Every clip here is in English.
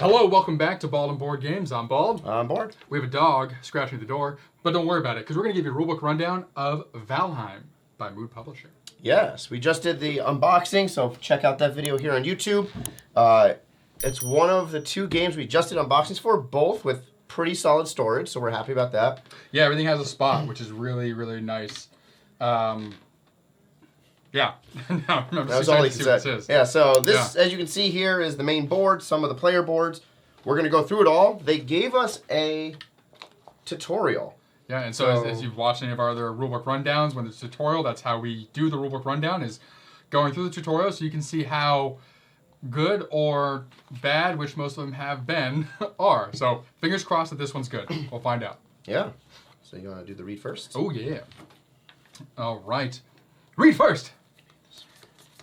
Hello, welcome back to Bald and Board Games. I'm Bald. On board. We have a dog scratching the door, but don't worry about it, because we're going to give you a rulebook rundown of Valheim by Mood Publishing. Yes, we just did the unboxing, so check out that video here on YouTube. It's one of the two games we just did unboxings for, both with pretty solid storage, so we're happy about that. Yeah, everything has a spot, which is really, really nice. Yeah. No, That was all he said. Yeah, so this, as you can see here, is the main board, some of the player boards. We're going to go through it all. They gave us a tutorial. Yeah, and so as you've watched any of our other rulebook rundowns, when there's a tutorial, that's how we do the rulebook rundown, is going through the tutorial so you can see how good or bad, which most of them have been, are. So fingers crossed that this one's good. We'll find out. Yeah. So you want to do the read first? Oh, yeah. All right. Read first.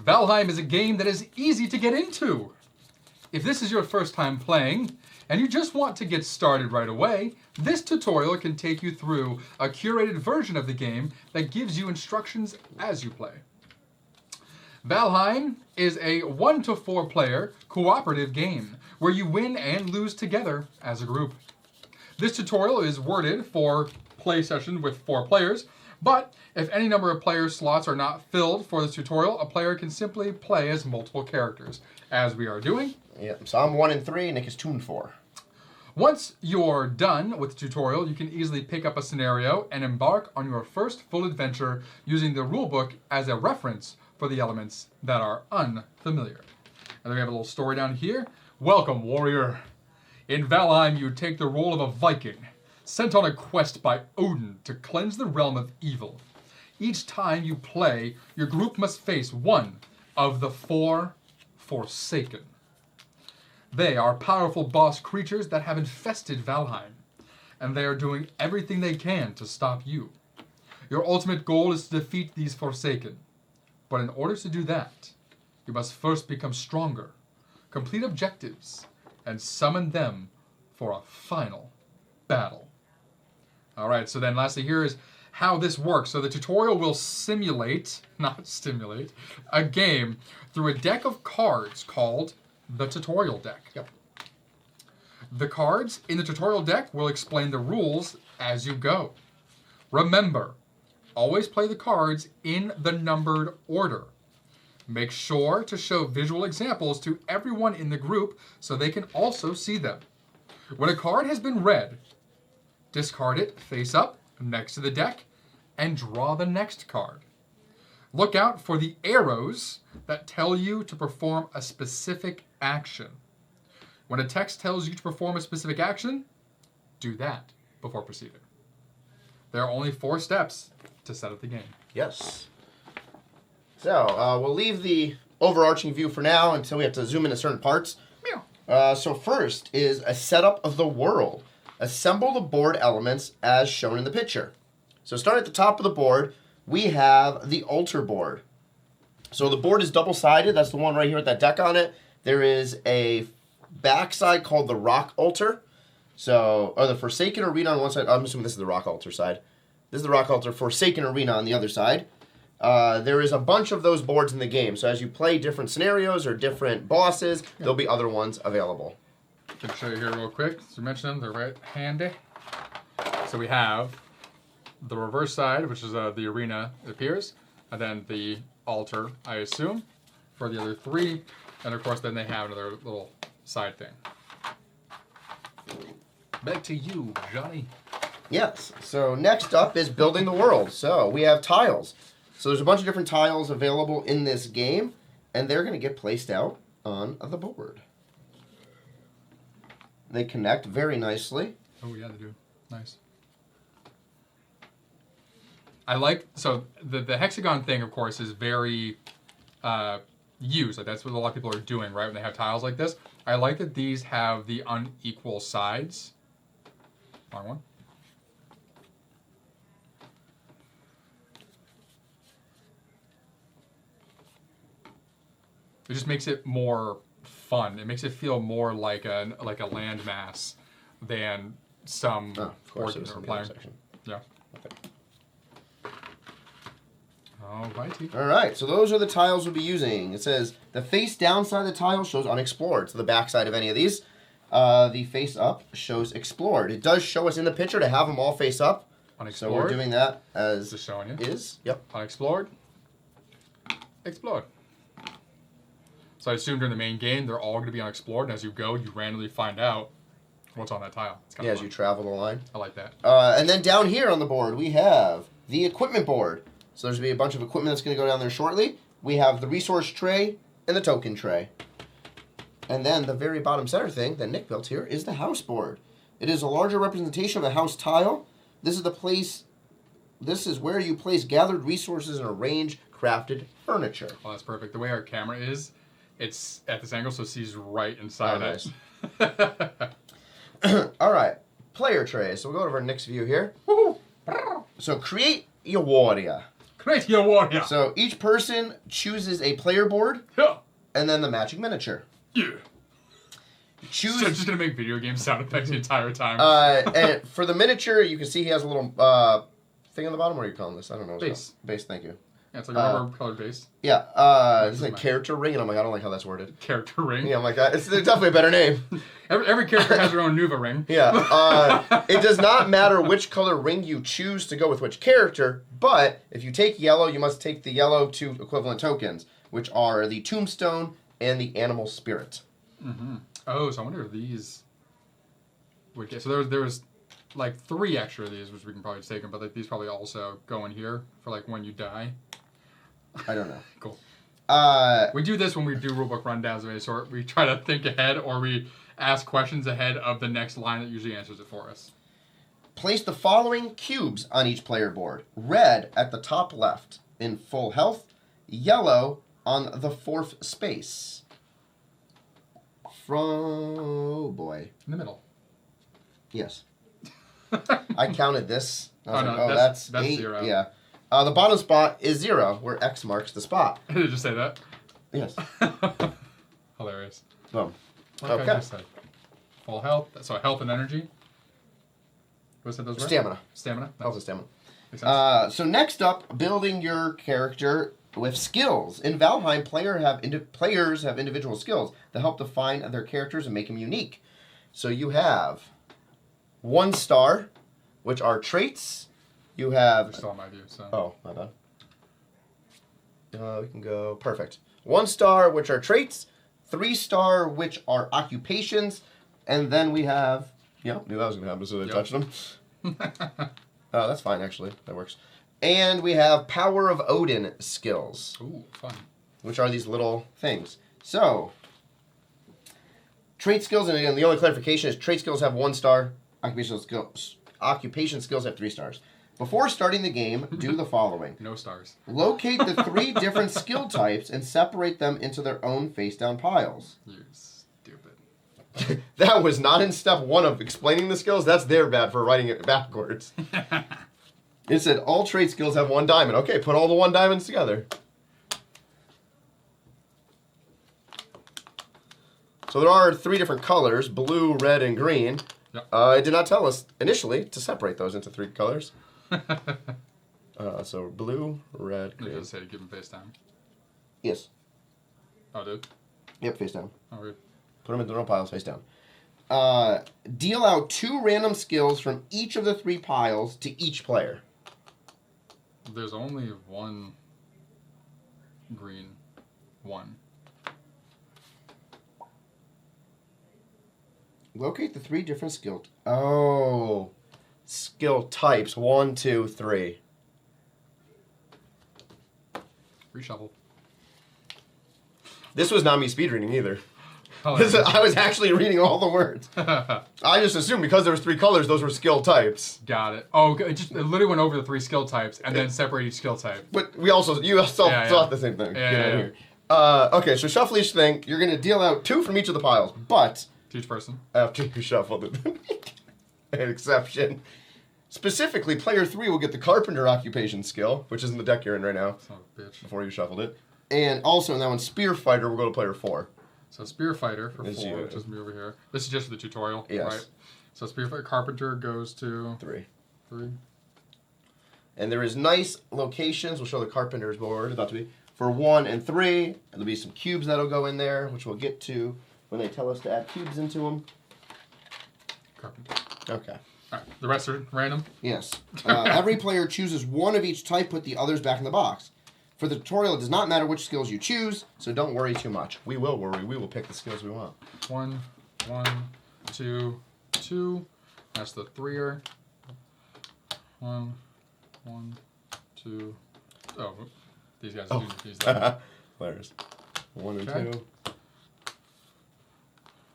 Valheim is a game that is easy to get into. If this is your first time playing, and you just want to get started right away, this tutorial can take you through a curated version of the game that gives you instructions as you play. Valheim is a 1 to 4 player cooperative game where you win and lose together as a group. This tutorial is worded for play session with 4 players, but if any number of player slots are not filled for this tutorial, a player can simply play as multiple characters, as we are doing. Yeah, so I'm 1 and 3, Nick is 2 and 4. Once you're done with the tutorial, you can easily pick up a scenario and embark on your first full adventure using the rulebook as a reference for the elements that are unfamiliar. And then we have a little story down here. Welcome, warrior. In Valheim, you take the role of a Viking, sent on a quest by Odin to cleanse the realm of evil. Each time you play, your group must face one of the 4 Forshaken. They are powerful boss creatures that have infested Valheim, and they are doing everything they can to stop you. Your ultimate goal is to defeat these Forshaken, but in order to do that, you must first become stronger, complete objectives, and summon them for a final battle. Alright, so then lastly here is how this works. So the tutorial will simulate, not stimulate, a game through a deck of cards called the tutorial deck. Yep. The cards in the tutorial deck will explain the rules as you go. Remember, always play the cards in the numbered order. Make sure to show visual examples to everyone in the group so they can also see them. When a card has been read, discard it face up next to the deck and draw the next card. Look out for the arrows that tell you to perform a specific action. When a text tells you to perform a specific action, do that before proceeding. There are only 4 steps to set up the game. Yes. So, we'll leave the overarching view for now until we have to zoom into certain parts. So first is a setup of the world. Assemble the board elements as shown in the picture. So starting at the top of the board, we have the altar board. So the board is double-sided. That's the one right here with that deck on it. There is a backside called the rock altar. So, or the Forsaken Arena on one side. I'm assuming this is the rock altar side. This is the rock altar, Forsaken Arena on the other side. There is a bunch of those boards in the game. So as you play different scenarios or different bosses, there'll be other ones available. I can show you here real quick. So you mentioned them, they're right handy. So we have the reverse side, which is the arena, it appears, and then the altar, I assume, for the other 3. And of course, then they have another little side thing. Back to you, Johnny. Yes. So next up is building the world. So we have tiles. So there's a bunch of different tiles available in this game, and they're going to get placed out on the board. They connect very nicely. Oh, yeah, they do. Nice. I like, so the hexagon thing, of course, is very used. Like, that's what a lot of people are doing, right, when they have tiles like this. I like that these have the unequal sides. Wrong one. It just makes it more fun. It makes it feel more like a landmass than some board games we're playing. Yeah. Okay. Alrighty. All right, so those are the tiles we'll be using. It says the face down side of the tile shows unexplored, so the back side of any of these. The face up shows explored. It does show us in the picture to have them all face up. Unexplored. So we're doing that as Just showing you. is. Yep. Unexplored. Explored. So I assume during the main game they're all going to be unexplored, and as you go, you randomly find out what's on that tile. It's kind Yeah, of as fun. you travel the line. I like that. And then down here on the board, we have the equipment board. So there's going to be a bunch of equipment that's going to go down there shortly. We have the resource tray and the token tray. And then the very bottom center thing that Nick built here is the house board. It is a larger representation of a house tile. This is where you place gathered resources and arrange crafted furniture. Oh, that's perfect. The way our camera is, it's at this angle, so it sees right inside nice. it. All right, player tray. So we'll go over Nick's view here. So create your warrior. Create your warrior. So each person chooses a player board Yeah. and then the magic miniature. Yeah. Choose. So I'm just gonna make video game sound effects the entire time. And for the miniature, you can see he has a little thing on the bottom. What are you calling this? I don't know. Base. Base. Thank you. Yeah, it's like a rubber colored base. Yeah. It's like character ring, and I'm like, I don't like how that's worded. Character ring. Yeah, I'm like, it's definitely a better name. Every character has their own Nuva ring. Yeah. It does not matter which color ring you choose to go with which character, but if you take yellow, you must take the yellow two equivalent tokens, which are the tombstone and the animal spirit. Mm-hmm. Oh, so I wonder if these would get. So there was like 3 extra of these, which we can probably just take them, but like these probably also go in here for like when you die. I don't know. Cool. Uh, We do this when we do rulebook rundowns of any sort. We try to think ahead, or we ask questions ahead of the next line that usually answers it for us. Place the following cubes on each player board. Red at the top left in full health, yellow on the 4th space. Oh boy. In the middle. Yes. I counted this. I was Oh, like, no, that's 8. 0. Yeah. The bottom spot is 0, where X marks the spot. Did it just say that? Yes. Hilarious. Boom. What did I Okay. just say? Full health. So health and energy. What said those were? Stamina. Stamina. Health and stamina. Makes sense. So next up, building your character with skills. In Valheim, players have individual skills that help define their characters and make them unique. So you have 1 star, which are traits. You have... You're still on my view, so. Oh, my bad. We can go... Perfect. 1 star, which are traits. 3 star, which are occupations. And then we have... Yep, knew that was going to happen as soon as I touched them. That's fine, actually. That works. And we have Power of Odin skills. Ooh, fun. Which are these little things. So, trait skills, and again, the only clarification is trait skills have 1 star. Occupation skills have 3 stars. Before starting the game, do the following. No stars. Locate the 3 different skill types and separate them into their own face-down piles. You stupid. That was not in step 1 of explaining the skills. That's their bad for writing it backwards. It said all trait skills have 1 diamond. Okay, put all the 1 diamonds together. So there are 3 different colors, blue, red, and green. Yep. It did not tell us initially to separate those into 3 colors. So blue, red, It green. does say give him face down. Yes. Oh, dude. Yep, face down. Oh, weird. Put them into their own piles face down. Deal out 2 random skills from each of the 3 piles to each player. There's only 1 green. 1. Locate the 3 different skill... skill types. 1, 2, 3. Reshuffle. This was not me speed reading either. Oh, I was actually reading all the words. I just assumed because there was 3 colors, those were skill types. Got it. Oh, it literally went over the 3 skill types and then separated each skill type. But you also thought the same thing. Yeah, Get out yeah. here. Okay, so shuffle each thing. You're going to deal out 2 from each of the piles, but To each person. after you shuffle it, an exception. Specifically, player 3 will get the carpenter occupation skill, which is in the deck you're in right now, Son of a bitch. before you shuffled it. And also in that one, spear fighter will go to player 4. So Spear Fighter for Is 4, you. which is me over here. This is just for the tutorial, Yes. right? So Spear Fighter Carpenter goes to 3. 3. And there is nice locations. We'll show the carpenter's board about to be for 1 and 3. And there'll be some cubes that'll go in there, which we'll get to when they tell us to add cubes into them. carpenter. Okay. All right. The rest are random. Yes. Every player chooses one of each type. Put the others back in the box. For the tutorial, it does not matter which skills you choose, so don't worry too much. We will worry. We will pick the skills we want. 1, 2, 2. That's the 3er. 1, 2. Oh, these guys do these. Players. 1 and Okay. 2.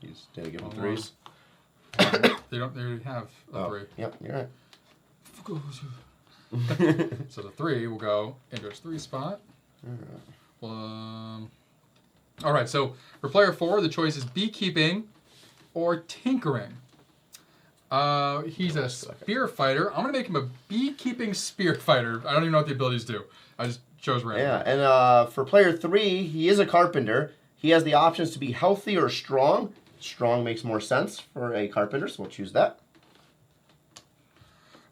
You just didn't give them 3s. They already have a 3. Yep, you're right. So the 3 will go into its 3 spot. All right, so for player 4, the choice is beekeeping or tinkering. He's a spear fighter. I'm going to make him a beekeeping spear fighter. I don't even know what the abilities do. I just chose random. Yeah, and for player 3, he is a carpenter. He has the options to be healthy or strong. Strong makes more sense for a carpenter, so we'll choose that.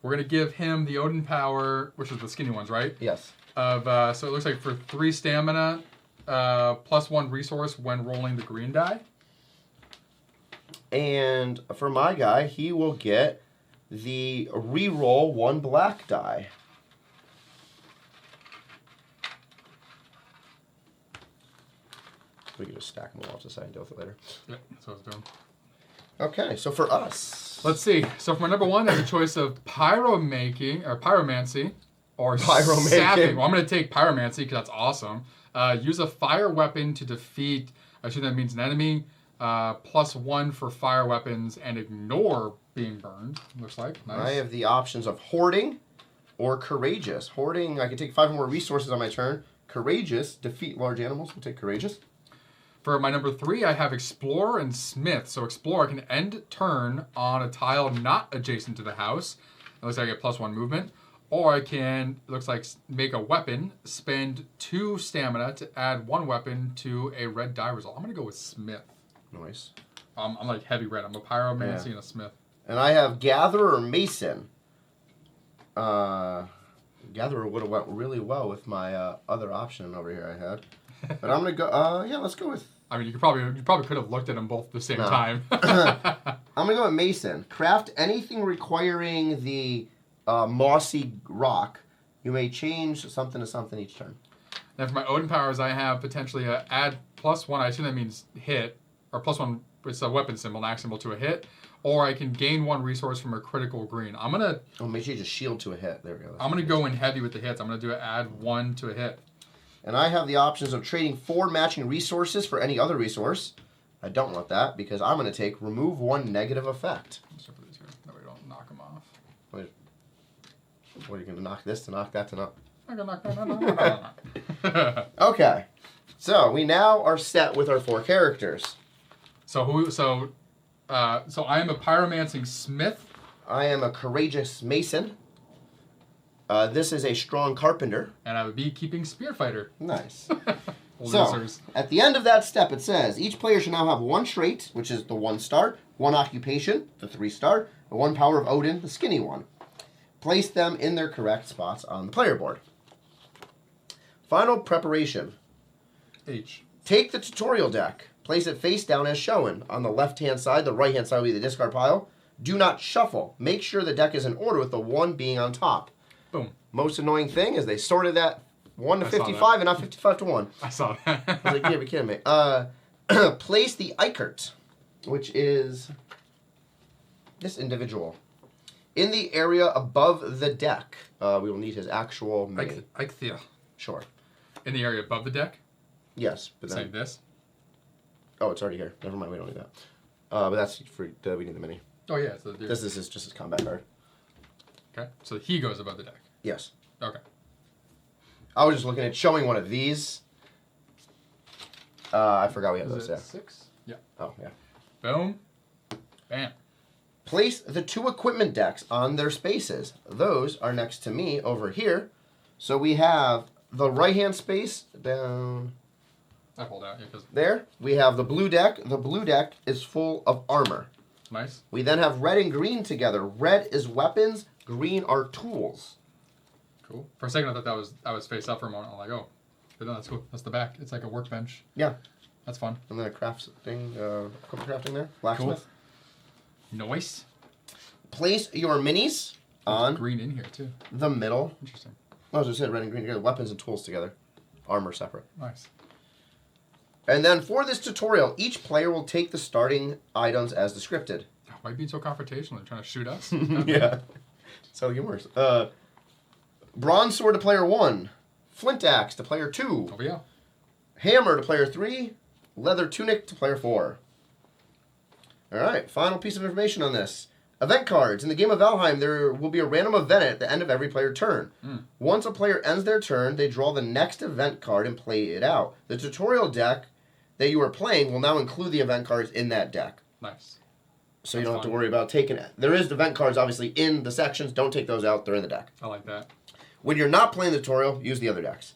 We're going to give him the Odin power, which is the skinny ones, right? Yes. So it looks like for 3 stamina, +1 resource when rolling the green die. And for my guy, he will get the reroll 1 black die. We can just stack them all off to the side and deal with it later. Yep, that's what I was doing. Okay, so for us. Let's see. So for my number 1, there's a choice of pyromancy or Pyromaking. sapping. Well, I'm going to take pyromancy because that's awesome. Use a fire weapon to defeat, I assume that means an enemy. +1 for fire weapons and ignore being burned, looks like. Nice. I have the options of hoarding or courageous. Hoarding, I can take 5 more resources on my turn. Courageous, defeat large animals. We'll take courageous. For my number 3, I have Explorer and Smith. So Explorer can end turn on a tile not adjacent to the house. It looks like I get +1 movement. Or I can, it looks like, make a weapon, spend 2 stamina to add 1 weapon to a red die result. I'm going to go with Smith. Nice. I'm like heavy red. I'm a pyromancy and a Smith. And I have Gatherer or Mason. Gatherer would have went really well with my other option over here I had. But I'm going to go, yeah, let's go with... I mean, you probably could have looked at them both at the same time. I'm going to go with Mason. Craft anything requiring the mossy rock. You may change something to something each turn. And for my Odin powers, I have potentially add +1. I assume that means hit. Or +1, it's a weapon symbol, an axe symbol to a hit. Or I can gain 1 resource from a critical green. I'm going to... Oh, make sure you just shield to a hit. There we go. I'm going to go in heavy with the hits. I'm going to do add 1 to a hit. And I have the options of trading 4 matching resources for any other resource. I don't want that because I'm going to take remove 1 negative effect. Except for these here. That way we don't knock them off. What are you going to knock this to knock that to knock? I'm going to knock that. Okay. So we now are set with our 4 characters. So I am a pyromancing Smith. I am a courageous mason. This is a strong carpenter. And I have a beekeeping spear fighter. Nice. So, at the end of that step, it says, each player should now have 1 trait, which is the 1 star, 1 occupation, the 3 star, and 1 power of Odin, the skinny one. Place them in their correct spots on the player board. Final preparation. H. Take the tutorial deck. Place it face down as shown. On the left-hand side, the right-hand side will be the discard pile. Do not shuffle. Make sure the deck is in order with the 1 being on top. Boom. Most annoying thing is they sorted that 1 to 55 and not 55 to 1. I saw that. I was like, you can't be kidding me. Place the Eichert, which is this individual, in the area above the deck. We will need his actual name. Eichthea. Sure. In the area above the deck? Yes. But then, Say this? oh, it's already here. Never mind, we don't need that. But that's for, we need the mini. Oh, yeah. So This is just his combat card. Okay. So he goes above the deck. Yes. Okay. I was just looking at showing one of these. I forgot we had those, yeah. 6? Yeah. Oh, yeah. Boom. Bam. Place the 2 equipment decks on their spaces. Those are next to me over here. So we have the right-hand space down I pulled out, yeah, because... there. We have the blue deck. The blue deck is full of armor. Nice. We then have red and green together. Red is weapons. Green are tools. Cool. For a second, I thought I was face up for a moment. I'm like, oh. But no, that's cool. That's the back. It's like a workbench. Yeah. That's fun. And then a crafts thing, equipment crafting there. Blacksmith. Cool. Nice. place your minis on green in here too. the middle. Interesting. Oh, as I said, red and green together. Weapons and tools together. Armor separate. Nice. And then for this tutorial, each player will take the starting items as descripted. Why are you being so confrontational? They're trying to shoot us? Yeah. So humorous. Bronze sword to player 1. Flint axe to player 2. Oh, yeah. Hammer to player 3. Leather tunic to player 4. Alright, final piece of information on this. Event cards. In the game of Valheim, there will be a random event at the end of every player turn. Once a player ends their turn, they draw the next event card and play it out. The tutorial deck that you are playing will now include the event cards in that deck. Nice. So you don't have to worry about taking it. There is event cards, obviously, in the sections. Don't take those out. They're in the deck. I like that. When you're not playing the tutorial, use the other decks.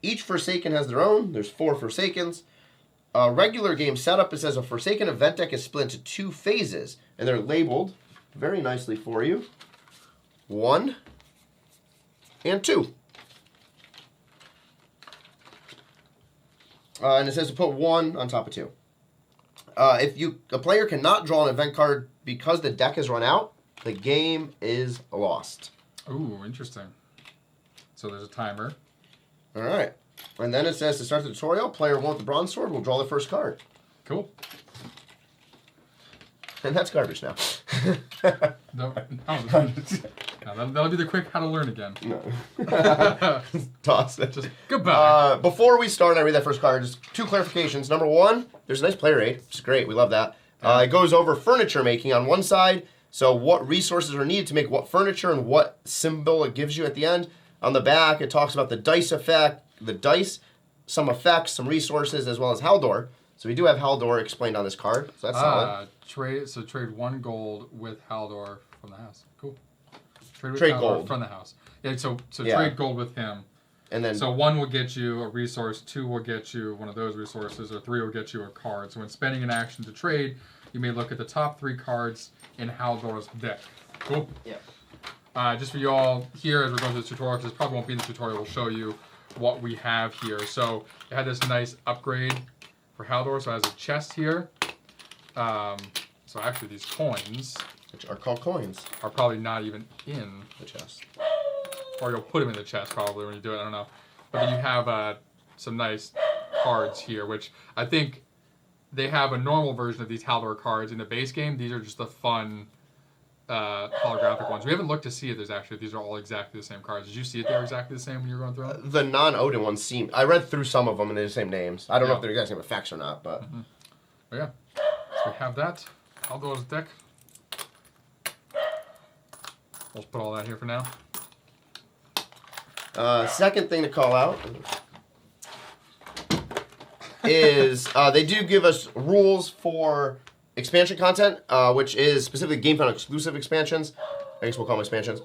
Each Forsaken has their own. There's 4 Forsakens. Regular game setup, it says a Forsaken event deck is split into 2 phases. And they're labeled very nicely for you. 1 and 2. And it says to put 1 on top of 2. If a player cannot draw an event card because the deck is run out, the game is lost. Ooh, interesting. So there's a timer. All right. And then it says to start the tutorial, player 1 with the bronze sword will draw the first card. Cool. And that's garbage now. No, that'll be the quick how to learn again. No. Toss it. Just goodbye. Before we start and I read that first card, just 2 clarifications. Number 1, there's a nice player aid, which is great. We love that. It goes over furniture making on one side, so what resources are needed to make what furniture and what symbol it gives you at the end. On the back, it talks about the dice effect, some effects, some resources, as well as Haldor. So we do have Haldor explained on this card, so that's solid. Trade 1 gold with Haldor from the house. Cool. Trade Haldor gold from the house. Yeah. So trade gold with him. And then 1 will get you a resource, 2 will get you one of those resources, or 3 will get you a card. So when spending an action to trade, you may look at the top 3 cards in Haldor's deck. Cool. Yeah. Just for you all here, as we're going through this tutorial, because this probably won't be in the tutorial, we'll show you what we have here. So it had this nice upgrade for Haldor. So it has a chest here. So actually these coins, which are called coins, are probably not even in the chest. Or you'll put them in the chest probably when you do it, I don't know. But then you have some nice cards here, which I think they have a normal version of these Haldor cards in the base game. These are just the fun holographic ones. We haven't looked to see if these are all exactly the same cards. Did you see if they were exactly the same when you were going through them? The non-Odin ones seem... I read through some of them and they're the same names. I don't know if they're the exact same effects or not, but... But yeah. So we have that. Haldor's deck. We'll put all that here for now. Second thing to call out is they do give us rules for expansion content, which is specifically GameFound exclusive expansions. I guess we'll call them expansions.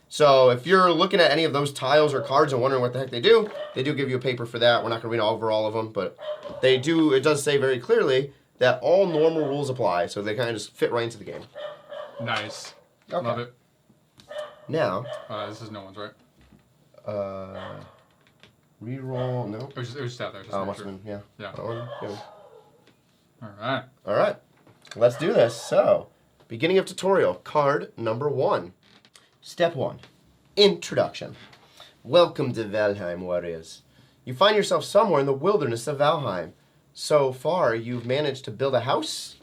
So if you're looking at any of those tiles or cards and wondering what the heck they do give you a paper for that. We're not going to read over all of them, but it does say very clearly that all normal rules apply, so they kind of just fit right into the game. Nice. Okay. Love it. Now... this is no one's, right? Reroll, no. It was just out there. Just Must have been, yeah. Yeah. Alright. Alright. Let's do this. So, beginning of tutorial, card number 1. Step 1. Introduction. Welcome to Valheim, warriors. You find yourself somewhere in the wilderness of Valheim. So far, you've managed to build a house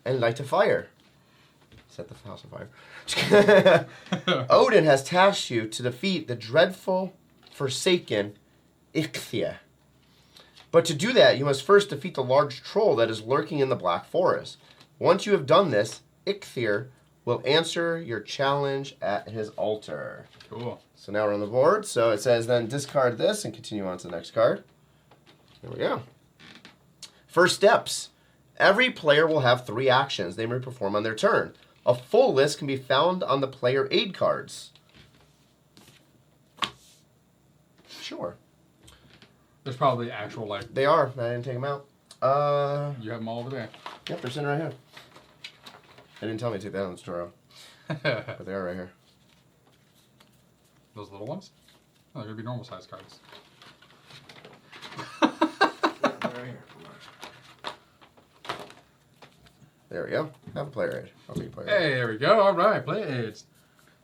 and light a fire. Set the house on fire. Odin has tasked you to defeat the dreadful Forsaken Ichthia. But to do that, you must first defeat the large troll that is lurking in the Black Forest. Once you have done this, Ichthir will answer your challenge at his altar. Cool. So now we're on the board. So it says then discard this and continue on to the next card. There we go. First steps. Every player will have 3 actions they may perform on their turn. A full list can be found on the player aid cards. Sure. There's probably actual, like... They are. I didn't take them out. You have them all over there. Yep, they're sitting right here. They didn't tell me to take that on the tutorial. But they are right here. Those little ones? Oh, they're going to be normal size cards. They're right here. There we go. Have a player aid. I'll take player aid. Hey, there we go. All right, play aids.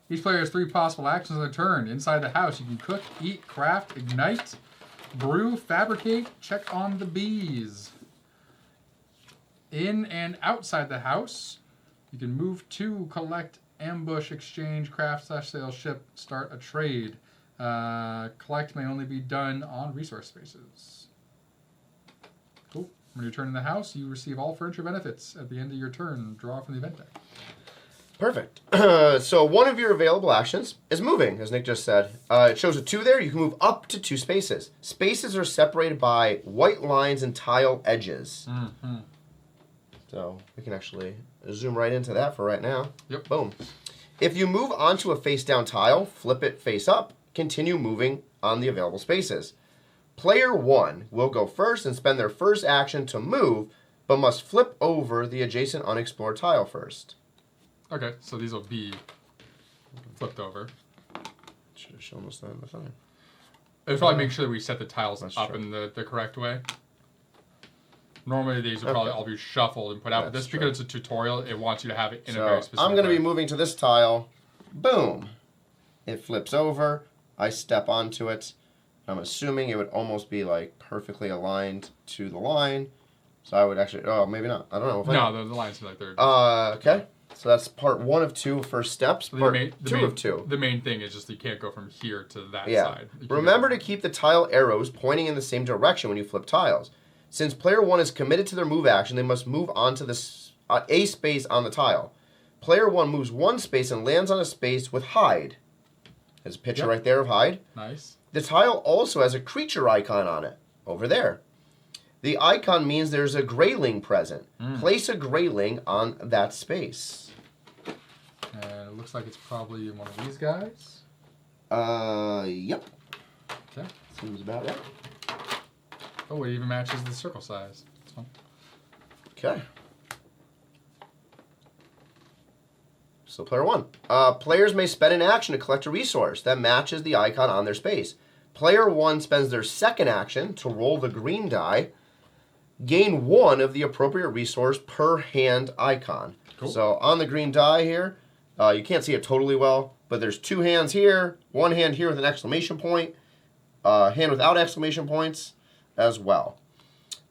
Each player has 3 possible actions on their turn. Inside the house, you can cook, eat, craft, ignite, brew, fabricate, check on the bees. In and outside the house, you can move to, collect, ambush, exchange, craft / sale, ship, start a trade. Collect may only be done on resource spaces. Cool. When you return in the house, you receive all furniture benefits. At the end of your turn, draw from the event deck. Perfect. So one of your available actions is moving, as Nick just said. It shows a 2 there. You can move up to 2 spaces. Spaces are separated by white lines and tile edges. Mm-hmm. So we can actually zoom right into that for right now. Yep. Boom. If you move onto a face-down tile, flip it face up, continue moving on the available spaces. Player 1 will go first and spend their first action to move, but must flip over the adjacent unexplored tile first. Okay, so these will be flipped over. Should have shown us that in the thing. It'll probably make sure that we set the tiles That's up true. in the correct way. Normally these will probably all be shuffled and put out, but That's this, because it's a tutorial, it wants you to have it in a very specific I'm going to way. be moving to this tile. Boom. It flips over. I step onto it. I'm assuming it would almost be like perfectly aligned to the line. So I would actually, oh, maybe not. I don't know. If No, the lines are like they're... okay. So that's part 1 of 2 first steps. So Part 2 of 2. The main thing is just you can't go from here to that Yeah. side. You can Remember go- to keep the tile arrows pointing in the same direction when you flip tiles. Since player 1 is committed to their move action, they must move onto a space on the tile. Player 1 moves 1 space and lands on a space with hide. There's a picture right there of hide. Nice. The tile also has a creature icon on it, over there. The icon means there's a grayling present. Place a grayling on that space. And it looks like it's probably one of these guys. Yep. Okay. Seems about right. Oh, it even matches the circle size. That's fun. Okay. So player 1. Players may spend an action to collect a resource that matches the icon on their space. Player 1 spends their second action to roll the green die. Gain 1 of the appropriate resource per hand icon. Cool. So on the green die here, you can't see it totally well, but there's 2 hands here, 1 hand here with an exclamation point, hand without exclamation points as well.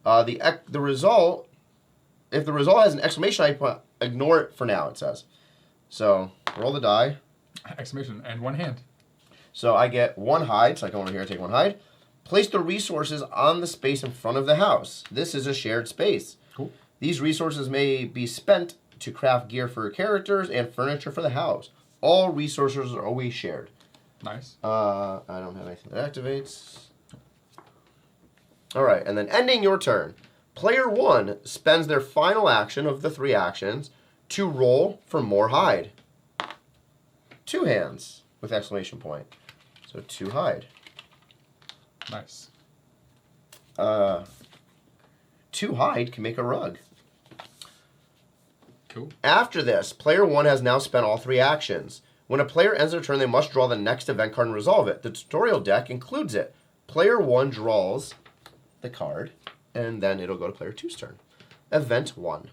The result, if the result has an exclamation point, ignore it for now, it says. So roll the die. Exclamation and 1 hand. So I get 1 hide, so I come over here and take 1 hide. Place the resources on the space in front of the house. This is a shared space. Cool. These resources may be spent to craft gear for characters and furniture for the house. All resources are always shared. Nice. I don't have anything that activates. All right, and then ending your turn. Player 1 spends their final action of the 3 actions to roll for more hide. 2 hands with exclamation point. So 2 hide. Nice. 2 hide can make a rug. Cool. After this, player 1 has now spent all 3 actions. When a player ends their turn, they must draw the next event card and resolve it. The tutorial deck includes it. Player 1 draws the card, and then it'll go to player 2's turn. Event 1.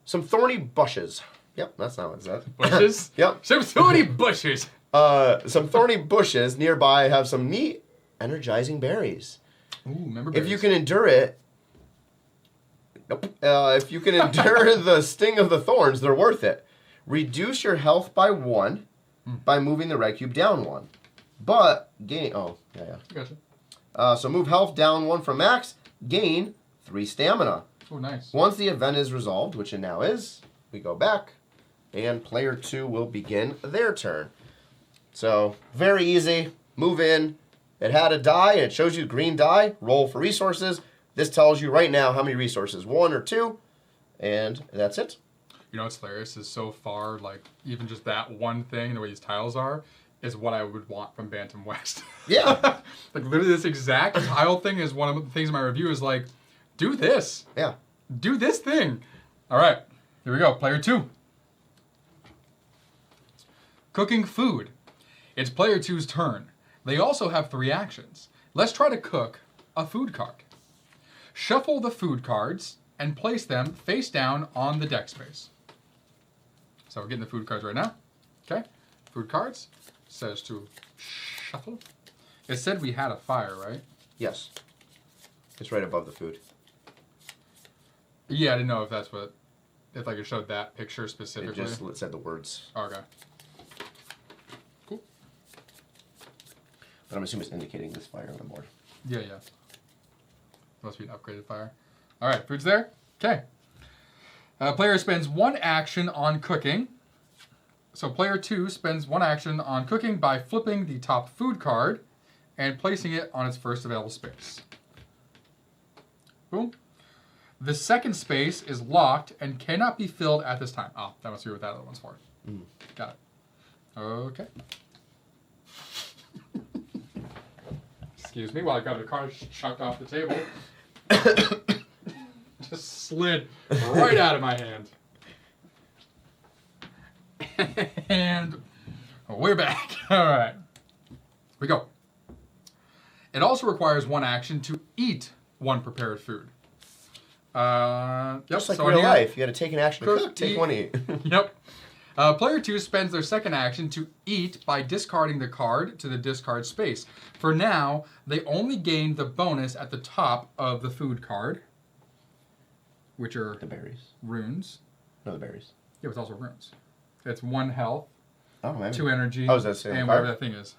Some thorny bushes. Yep, that's not what it says. Bushes? Yep. So many bushes. Some thorny bushes nearby have some neat, energizing berries. Ooh, remember If you can endure it, if you can endure the sting of the thorns, they're worth it. Reduce your health by 1 by moving the red cube down 1. But gain. Oh, yeah. Gotcha. So move health down 1 from max. Gain 3 stamina. Oh, nice. Once the event is resolved, which it now is, we go back, and player 2 will begin their turn. So very easy. Move in. It had a die, and it shows you green die. Roll for resources. This tells you right now how many resources, 1 or 2, and that's it. You know what's hilarious is so far, like, even just that one thing, the way these tiles are, is what I would want from Bantam West. Yeah. Like, literally this exact tile thing is one of the things in my review is like, do this. Yeah. Do this thing. All right, here we go. Player 2. Cooking food. It's player 2's turn. They also have 3 actions. Let's try to cook a food card. Shuffle the food cards and place them face down on the deck space. So we're getting the food cards right now. Okay, food cards. Says to shuffle. It said we had a fire, right? Yes. It's right above the food. Yeah, I didn't know if that's what, if like it showed that picture It specifically. just said the words. Okay. Cool. But I'm assuming it's indicating this fire on the board. Yeah. Must be an upgraded fire. All right, food's there. Okay. Player spends 1 action on cooking. So player 2 spends 1 action on cooking by flipping the top food card and placing it on its first available space. Boom. The second space is locked and cannot be filled at this time. Oh, that must be what that other one's for. Got it. Okay. Excuse me while I got the card chucked off the table. Just slid right out of my hand. And we're back. All right. Here we go. It also requires 1 action to eat 1 prepared food. Just like so real here, life. You got to take an action to cook, take eat. 1 to eat. Yep. Player 2 spends their second action to eat by discarding the card to the discard space. For now, they only gain the bonus at the top of the food card, which are The berries. runes. No, the berries. Yeah, it's also runes. It's 1 health, Oh, maybe. 2 energy, Oh, is that same and fire? whatever that thing is.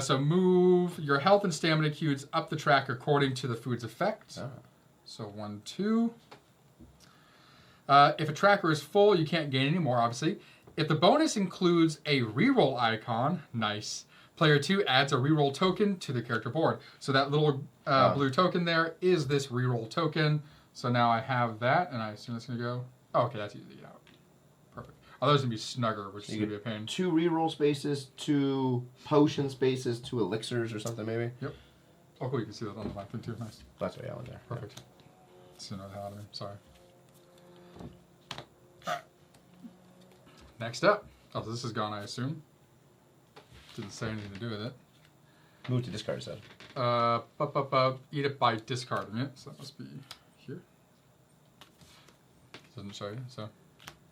So move your health and stamina cubes up the track according to the food's effect. Oh. So 1, 2. If a tracker is full, you can't gain any more, obviously. If the bonus includes a reroll icon, nice. Player 2 adds a reroll token to the character board. So that little blue token there is this reroll token. So now I have that, and I assume it's going to go... Oh, okay, that's easy to get out. Perfect. Oh, those going to be snugger, which is going to be a pain. 2 reroll spaces, 2 potion spaces, 2 elixirs or something maybe. Yep. Oh, cool, you can see that on the back thing too. Nice. That's what I got there. Perfect. It's another hell out of me. Sorry. Alright. Next up. Oh, this is gone, I assume. Didn't say anything to do with it. Move to discard set. Eat it by discarding it. So that must be here. Doesn't show you, so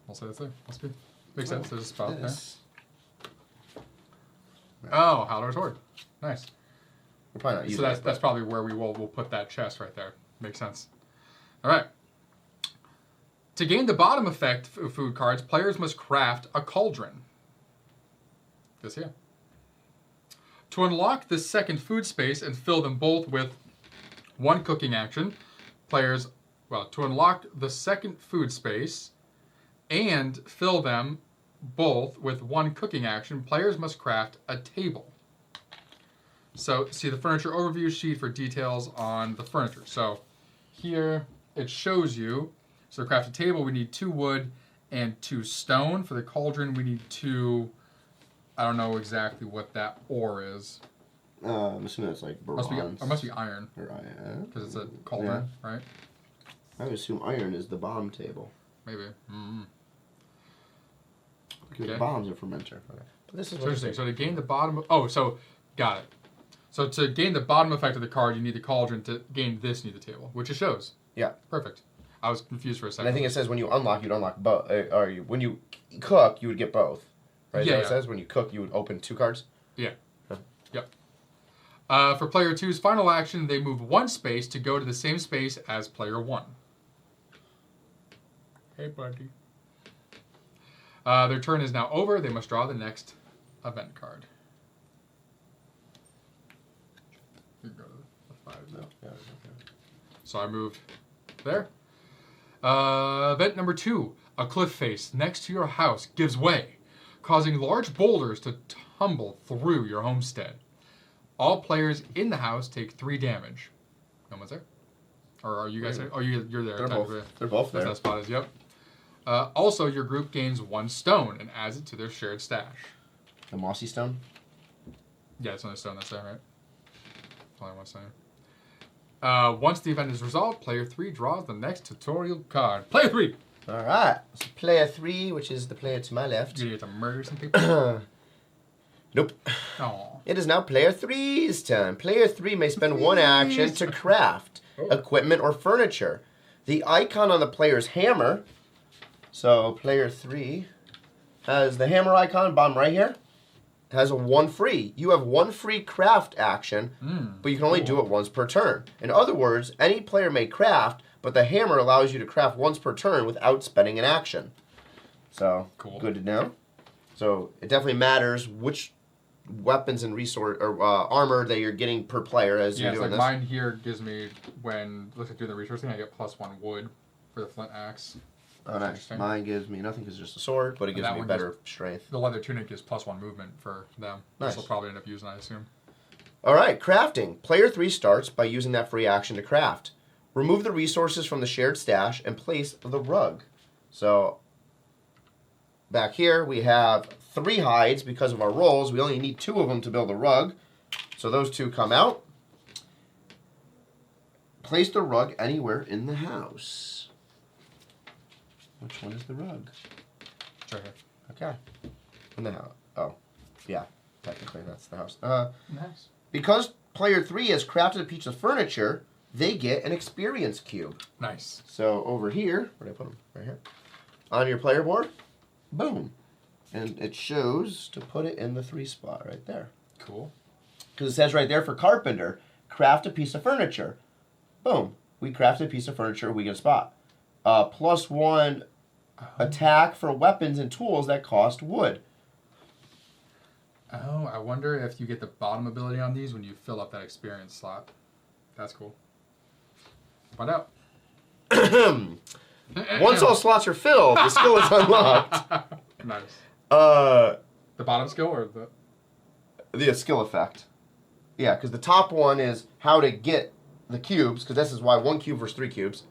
I'll say that's there. Must be. Makes sense. There's a spot there. Oh, Haldor's Hoard. Nice. We're probably not using So it, that's probably where we'll put that chest right there. Makes sense. All right. To gain the bottom effect of food cards, players must craft a cauldron. This here. To unlock this second food space and fill them both with 1 cooking action, players, to unlock the second food space and fill them both with 1 cooking action, players must craft a table. So, see the furniture overview sheet for details on the furniture. So, here it shows you. So, to craft a table, we need 2 wood and 2 stone. For the cauldron, we need 2. I don't know exactly what that ore is. I'm assuming it's like bronze. Must be iron. Or iron. Because it's a cauldron, right? I would assume iron is the bomb table. Maybe. Mm-hmm. Because Okay. bombs are fermenter. Okay. But this is what Interesting. So to gain the bottom... got it. So to gain the bottom effect of the card, you need the cauldron. To gain this, you need the table, which it shows. Yeah. Perfect. I was confused for a second. And I think it says when you unlock, you'd unlock both. When you cook, you would get both. Right? Yeah, Is that what it says? When you cook, you would open 2 cards? Yeah. Huh. Yep. For player 2's final action, they move 1 space to go to the same space as player 1. Hey, buddy. Their turn is now over. They must draw the next event card. You can go to the 5 now. Yeah. So I moved there. Event number 2. A cliff face next to your house gives way, causing large boulders to tumble through your homestead. All players in the house take 3 damage. No one's there? Or are you guys there? Oh, you're there. They're technically. both, they're both That's there. that spot is, yep. Also, your group gains 1 stone and adds it to their shared stash. The mossy stone? Yeah, it's only stone that's there, right? Only 1 stone. Once the event is resolved, player 3 draws the next tutorial card. Player 3! Alright. So player 3, which is the player to my left. You get to murder some people? Nope. Aww. It is now player 3's turn. Player 3 may spend 1 action to craft equipment or furniture. The icon on the player's hammer. So player 3 has the hammer icon, bottom right here. Has a 1 free. You have 1 free craft action, but you can only do it once per turn. In other words, any player may craft, but the hammer allows you to craft once per turn without spending an action. So, good to know. So, it definitely matters which weapons and resource or armor that you're getting per player as you're doing this. Mine here gives me, when looks like doing the resource thing, I get +1 wood for the flint axe. Oh, nice. Mine gives me nothing because it's just a sword, but it gives me better strength. The leather tunic gives +1 movement for them. Nice. This will probably end up using, I assume. All right, crafting. Player 3 starts by using that free action to craft. Remove the resources from the shared stash and place the rug. So, back here we have 3 hides because of our rolls. We only need 2 of them to build a rug. So those 2 come out. Place the rug anywhere in the house. Which one is the rug? It's right here. Okay. In the house. Oh, yeah. Technically, that's the house. Nice. Because player 3 has crafted a piece of furniture, they get an experience cube. Nice. So over here, where did I put them? Right here. On your player board, boom. And it shows to put it in the 3 spot right there. Cool. Because it says right there for carpenter, craft a piece of furniture. Boom. We crafted a piece of furniture, we get a spot. +1 attack for weapons and tools that cost wood. Oh, I wonder if you get the bottom ability on these when you fill up that experience slot. That's cool. Find out. Once all slots are filled, the skill is unlocked. Nice. The bottom skill or the skill effect. Yeah, because the top one is how to get the cubes, because this is why 1 cube versus 3 cubes.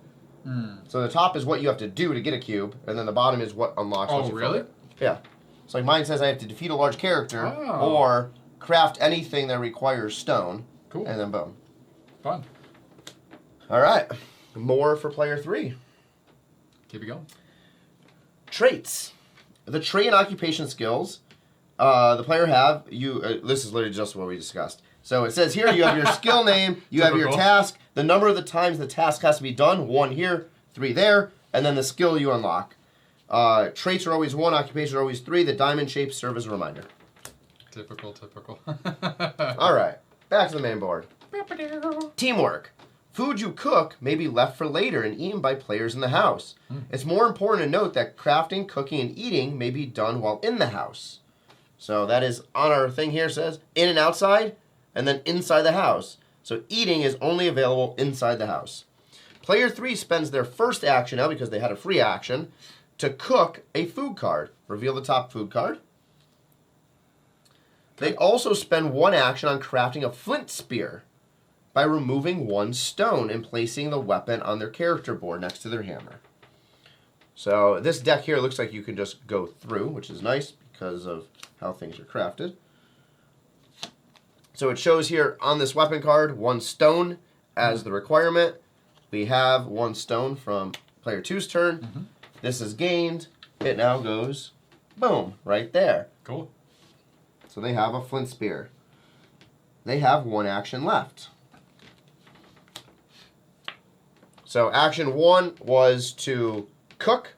So the top is what you have to do to get a cube, and then the bottom is what unlocks. Oh, really? Yeah. So like mine says I have to defeat a large character or craft anything that requires stone. Cool. And then boom. Fun. All right. More for player 3. Keep it going. Traits. The trait and occupation skills the player have, this is literally just what we discussed. So it says here you have your skill name, you have your task, the number of the times the task has to be done, 1 here, 3 there, and then the skill you unlock. Traits are always 1, occupations are always 3. The diamond shapes serve as a reminder. Typical. All right, back to the main board. Teamwork. Food you cook may be left for later and eaten by players in the house. It's more important to note that crafting, cooking, and eating may be done while in the house. So that is on our thing here, says in and outside, and then inside the house. So eating is only available inside the house. Player 3 spends their first action now, because they had a free action, to cook a food card. Reveal the top food card. They also spend 1 action on crafting a flint spear by removing 1 stone and placing the weapon on their character board next to their hammer. So this deck here looks like you can just go through, which is nice because of how things are crafted. So it shows here on this weapon card 1 stone as the requirement. We have 1 stone from player 2's turn. This is gained. It now goes, boom, right there. Cool. So they have a flint spear. They have 1 action left. So action 1 was to cook.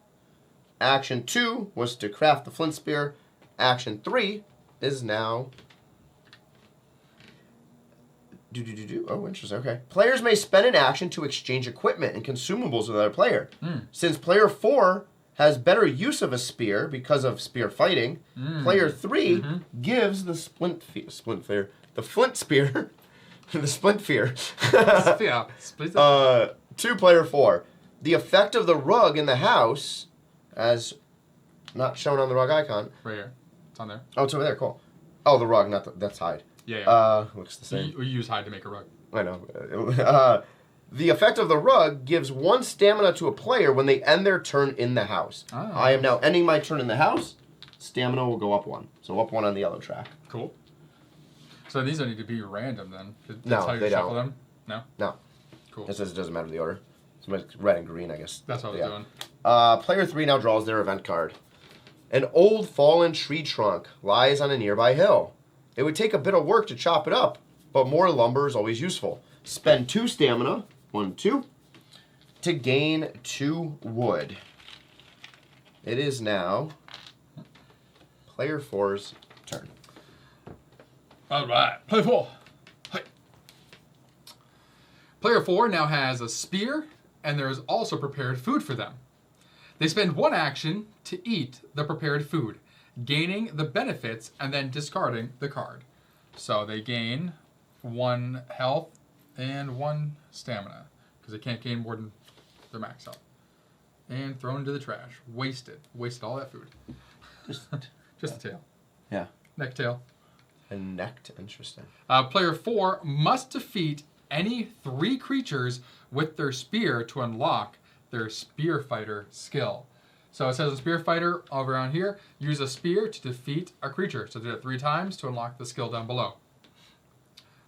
Action 2 was to craft the flint spear. Action 3 is now... Oh, interesting. Okay. Players may spend an action to exchange equipment and consumables with another player. Since player 4 has better use of a spear because of spear fighting, player 3 gives the flint spear to player 4. The effect of the rug in the house, as not shown on the rug icon. Right here. It's on there. Oh, it's over there. Cool. Oh, the rug, not that's hide. Yeah. Looks the same. You use hide to make a rug. I know. The effect of the rug gives 1 stamina to a player when they end their turn in the house. I am now ending my turn in the house. Stamina will go up 1. So up 1 on the yellow track. Cool. So these don't need to be random then? No, how you they shuffle don't. Them? No? No. Cool. It says it doesn't matter the order. It's red and green, I guess. That's what I was doing. Player 3 now draws their event card. An old fallen tree trunk lies on a nearby hill. It would take a bit of work to chop it up, but more lumber is always useful. Spend 2 stamina, 1, 2, to gain 2 wood. It is now player 4's turn. All right, player 4. Hi. Player 4 now has a spear, and there is also prepared food for them. They spend 1 action to eat the prepared food, gaining the benefits and then discarding the card. So they gain 1 health and 1 stamina, because they can't gain more than their max health. And thrown into the trash. Wasted. Wasted all that food. Just the tail. Yeah. Neck tail. A necked. Interesting. Player 4 must defeat any 3 creatures with their spear to unlock their spear fighter skill. So it says a spear fighter over around here. Use a spear to defeat a creature. So do it 3 times to unlock the skill down below.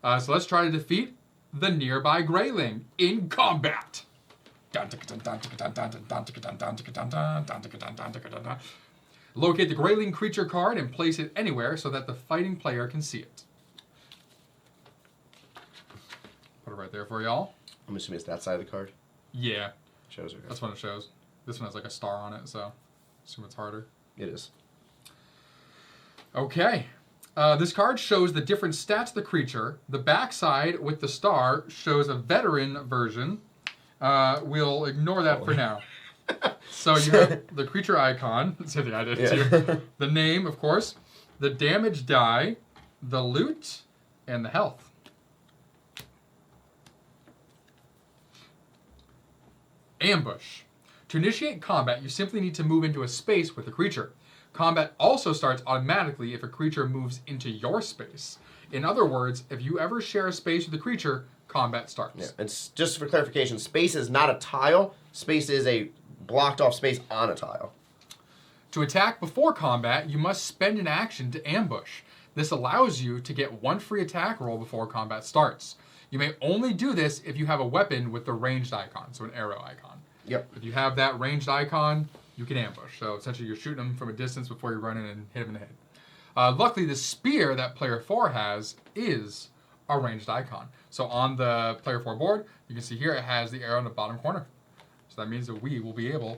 So let's try to defeat the nearby Greyling in combat. Locate the Greyling creature card and place it anywhere so that the fighting player can see it. Put it right there for y'all. I'm assuming it's that side of the card. Yeah. Shows it. That's what it shows. This one has like a star on it, so I assume it's harder. It is. Okay. This card shows the different stats of the creature. The backside with the star shows a veteran version. We'll ignore that for now. So you have the creature icon. Same thing I did too. The name, of course. The damage die. The loot. And the health. Ambush. To initiate combat, you simply need to move into a space with the creature. Combat also starts automatically if a creature moves into your space. In other words, if you ever share a space with a creature, combat starts. Yeah. And just for clarification, space is not a tile. Space is a blocked off space on a tile. To attack before combat, you must spend an action to ambush. This allows you to get 1 free attack roll before combat starts. You may only do this if you have a weapon with the ranged icon, so an arrow icon. Yep. If you have that ranged icon, you can ambush. So essentially you're shooting them from a distance before you run in and hit them in the head. Luckily, the spear that player 4 has is a ranged icon. So on the player 4 board, you can see here it has the arrow in the bottom corner. So that means that we will be able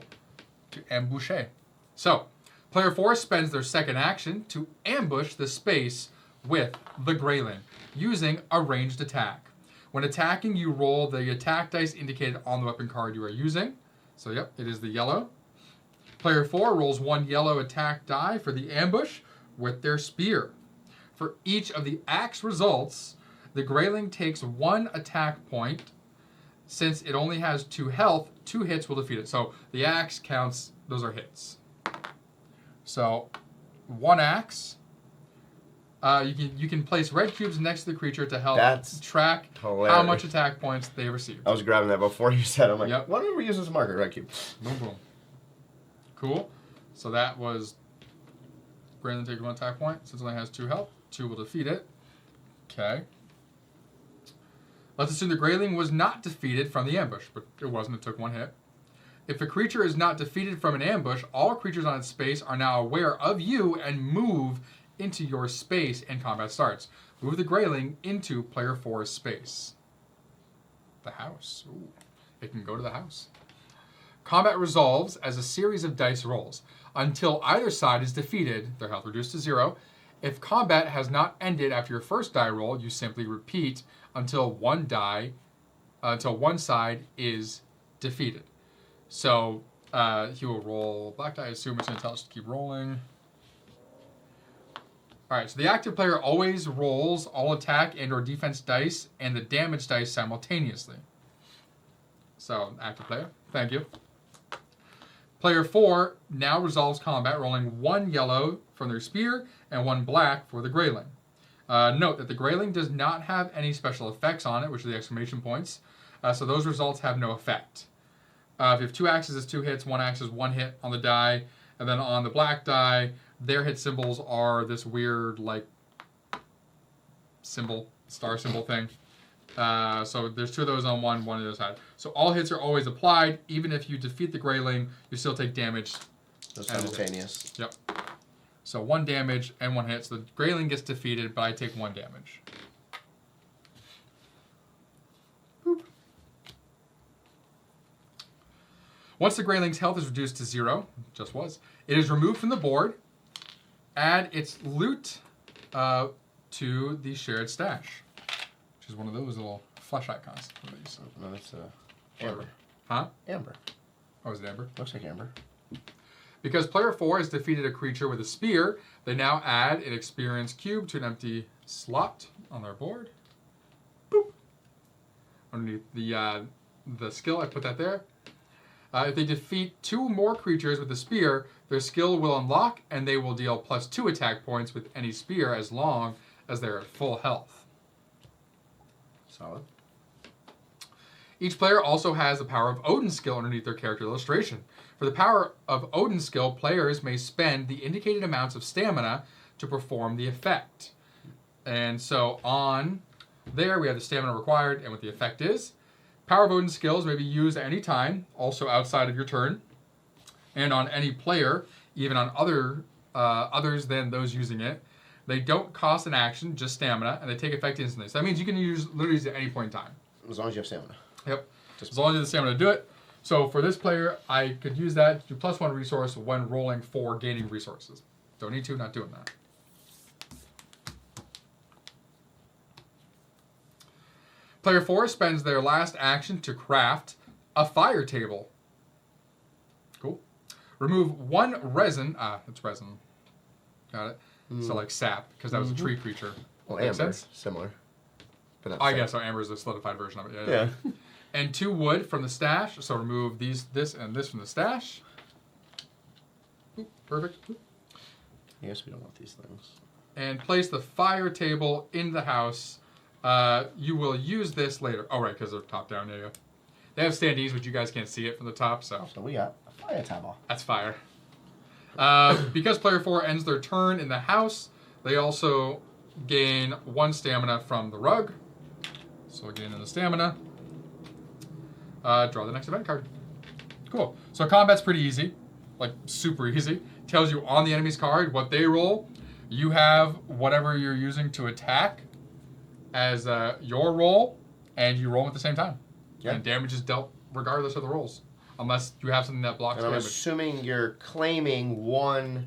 to ambusher. So player 4 spends their second action to ambush the space with the Greyling using a ranged attack. When attacking, you roll the attack dice indicated on the weapon card you are using. So yep, it is the yellow. Player 4 rolls 1 yellow attack die for the ambush with their spear. For each of the axe results, the Greyling takes 1 attack point. Since it only has 2 health, 2 hits will defeat it. So the axe counts, those are hits. So 1 axe. You can place red cubes next to the creature to help track hilarious. How much attack points they received. I was grabbing that before you said it. I'm like, yep. Why don't we use this marker? Red cube. Boom, boom. Cool. So that was Brandon takes 1 attack point. Since it only has 2 health, 2 will defeat it. Okay. Let's assume the Greyling was not defeated from the ambush, but it wasn't. It took 1 hit. If a creature is not defeated from an ambush, all creatures on its space are now aware of you and move into your space and combat starts. Move the Greyling into player 4's space. The house. Ooh. It can go to the house. Combat resolves as a series of dice rolls. Until either side is defeated, their health reduced to 0. If combat has not ended after your first die roll, you simply repeat until one side is defeated. So he will roll black die. I assume it's going to tell us to keep rolling. All right, so the active player always rolls all attack and or defense dice and the damage dice simultaneously. So, active player, thank you. Player 4 now resolves combat, rolling 1 yellow from their spear and 1 black for the Greyling. Note that the Greyling does not have any special effects on it, which are the exclamation points, so those results have no effect. If you have 2 axes, it's 2 hits, 1 axe is 1 hit on the die, and then on the black die, their hit symbols are this weird, like, symbol, star symbol thing. So there's 2 of those on one on the other side. So all hits are always applied. Even if you defeat the Greyling, you still take damage. Those simultaneous. Yep. So 1 damage and 1 hit. So the Greyling gets defeated, but I take 1 damage. Boop. Once the Greyling's health is reduced to 0, just was, it is removed from the board. Add its loot to the shared stash, which is one of those little flesh icons. No, that's amber. Huh? Amber. Oh, is it amber? Looks like amber. Because player 4 has defeated a creature with a spear, they now add an experience cube to an empty slot on their board. Boop. Underneath the skill, I put that there. If they defeat 2 more creatures with the spear, their skill will unlock, and they will deal +2 attack points with any spear as long as they're at full health. Solid. Each player also has the power of Odin's skill underneath their character illustration. For the power of Odin's skill, players may spend the indicated amounts of stamina to perform the effect. And so on there, we have the stamina required and what the effect is. Power of Odin's skills may be used at any time, also outside of your turn, and on any player, even on others than those using it. They don't cost an action, just stamina, and they take effect instantly. So that means you can use literally at any point in time. As long as you have stamina. Yep. As long as you have the stamina to do it. So for this player, I could use that to do +1 resource when rolling for gaining resources. Don't need to, not doing that. Player 4 spends their last action to craft a fire table. Cool. Remove 1 resin. It's resin. Got it. So like sap, because that was a tree creature. Well, Make amber. sense? Similar. But not I same. guess so. Amber is the solidified version of it. Yeah. And 2 wood from the stash. So remove this and this from the stash. Oop, perfect. Oop. Yes, we don't want these things. And place the fire table in the house. You will use this later. Oh, right, because they're top down. There you go. They have standees, but you guys can't see it from the top, so. So we got a fire table. That's fire. Because player 4 ends their turn in the house, they also gain 1 stamina from the rug. So again, in the stamina. Draw the next event card. Cool. So combat's pretty easy, like super easy. Tells you on the enemy's card what they roll. You have whatever you're using to attack as your roll, and you roll them at the same time. Yeah. And damage is dealt regardless of the rolls, unless you have something that blocks And I'm damage. assuming you're claiming 1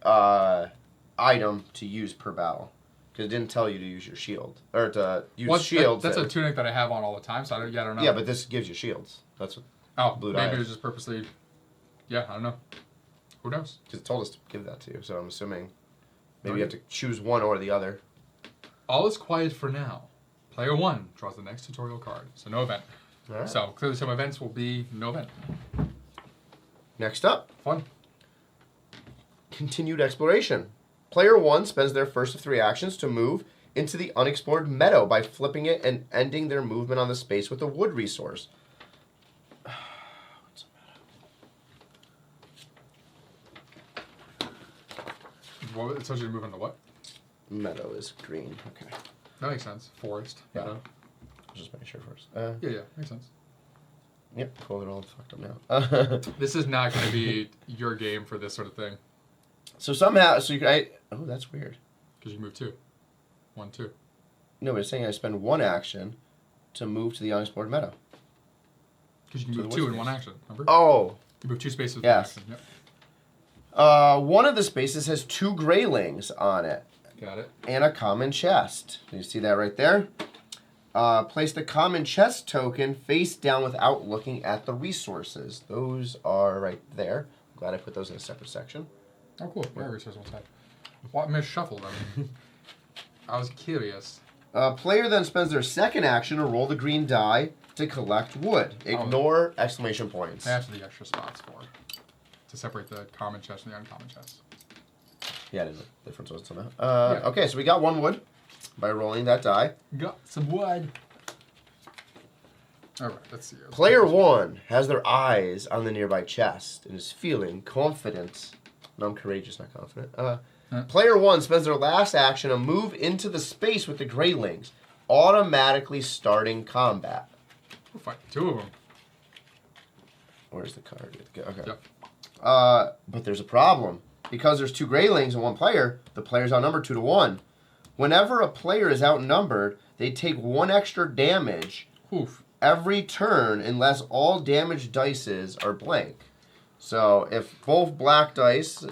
item to use per battle. Because it didn't tell you to use your shield. Or to use shields. That's a tunic that I have on all the time, so I don't know. Yeah, but this gives you shields. That's what blue maybe dye it was is. just purposely. Yeah, I don't know. Who knows? Because it told us to give that to you, so I'm assuming maybe you have to choose one or the other. All is quiet for now. Player 1 draws the next tutorial card, so no event. All right. So clearly some events will be no event. Next up, Fun. continued exploration. Player 1 spends their first of 3 actions to move into the unexplored meadow by flipping it and ending their movement on the space with a wood resource. What's What, it tells you to move on to what? meadow is green. Okay. That makes sense. Forest. Yeah. meadow. I'll just make sure first. Yeah, makes sense. Yep, cool. They're all fucked up now. This is not going to be your game for this sort of thing. So somehow, oh, that's weird. Because you move 2. 1, 2. No, but it's saying I spend 1 action to move to the unexplored meadow. Because you can So move the 2 wood in 1 space. action. Remember? Oh. You move 2 spaces with Yes. 1 action. Yep. One of the spaces has 2 greylings on it. Got it. And a common chest. You see that right there? Place the common chest token face down without looking at the resources. Those are right there. I'm glad I put those in a separate section. Oh, cool. Where are resources on side? What misshuffled them? I was curious. Player then spends their second action to roll the green die to collect wood. Ignore exclamation points. That's the extra spots for. To separate the common chest from the uncommon chest. Yeah, there's a difference was somehow. Okay, so we got 1 wood by rolling that die. Got some wood. All right, let's see. Player 1 has their eyes on the nearby chest and is feeling confident. No, I'm courageous, not confident. Player 1 spends their last action to move into the space with the greylings, automatically starting combat. We'll fight 2 of them. Where's the card? Okay. Yep. But there's a problem. Because there's 2 greylings and 1 player, the player's outnumbered 2 to 1. Whenever a player is outnumbered, they take 1 extra damage Oof. every turn unless all damage dices are blank. So if both black dice...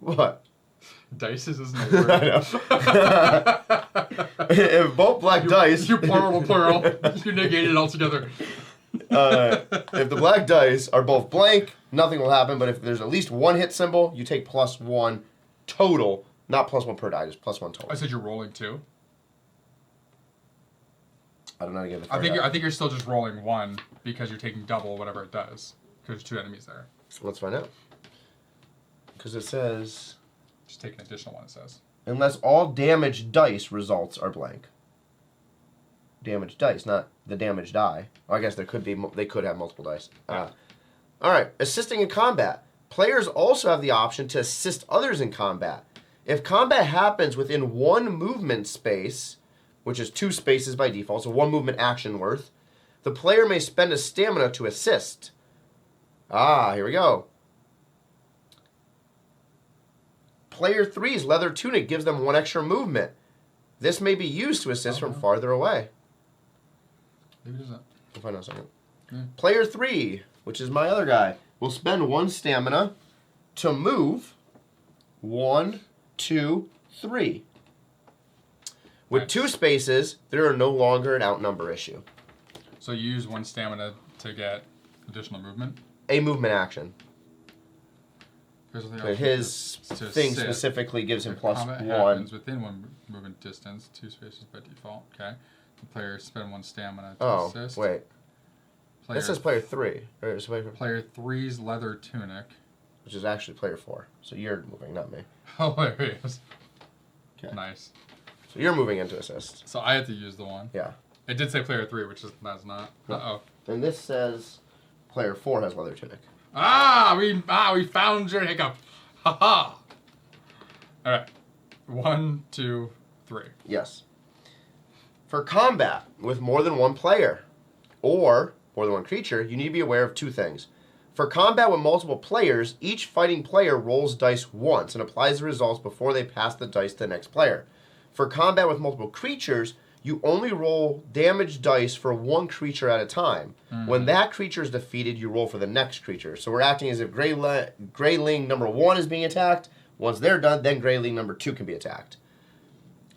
What? Dices isn't a word. I know. If both black dice... You plural. You negate it altogether. If the black dice are both blank, nothing will happen. But if there's at least one hit symbol, you take +1 total. Not +1 per die, just +1 total. I said you're rolling 2. I don't know how to get the I think you're still just rolling 1 because you're taking double whatever it does. Because there's 2 enemies there. Let's find out. Because it says... Just take an additional one, it says. Unless all damage dice results are blank. Damage dice, not the damage die. I guess they could have multiple dice. Yeah. All right, assisting in combat. Players also have the option to assist others in combat. If combat happens within 1 movement space, which is 2 spaces by default, so 1 movement action worth, the player may spend a stamina to assist. Here we go. Player 3's leather tunic gives them 1 extra movement. This may be used to assist from farther away. Maybe it isn't. We'll find out in a second. Yeah. Player 3, which is my other guy, will spend 1 stamina to move 1, 2, 3. With Nice. 2 spaces, there are no longer an outnumber issue. So you use 1 stamina to get additional movement? A movement action. But his to thing assist. specifically gives him Combat +1. happens within 1 movement distance, 2 spaces by default. Okay. The player spend 1 stamina to assist. Wait. Player, This says player 3. Or it's player 3's leather tunic. which is actually player 4. So you're moving, not me. Hilarious. Okay. Nice. So you're moving into assist. So I had to use the 1. Yeah. It did say player 3, which is that's not. Uh-oh. And this says player 4 has leather tunic. We found your hiccup. Ha-ha. All right. 1, 2, 3. Yes. For combat with more than 1 player or more than 1 creature, you need to be aware of 2 things. For combat with multiple players, each fighting player rolls dice once and applies the results before they pass the dice to the next player. For combat with multiple creatures, you only roll damage dice for 1 creature at a time. Mm-hmm. When that creature is defeated, you roll for the next creature. So we're acting as if Greyling number 1 is being attacked. Once they're done, then Greyling number 2 can be attacked.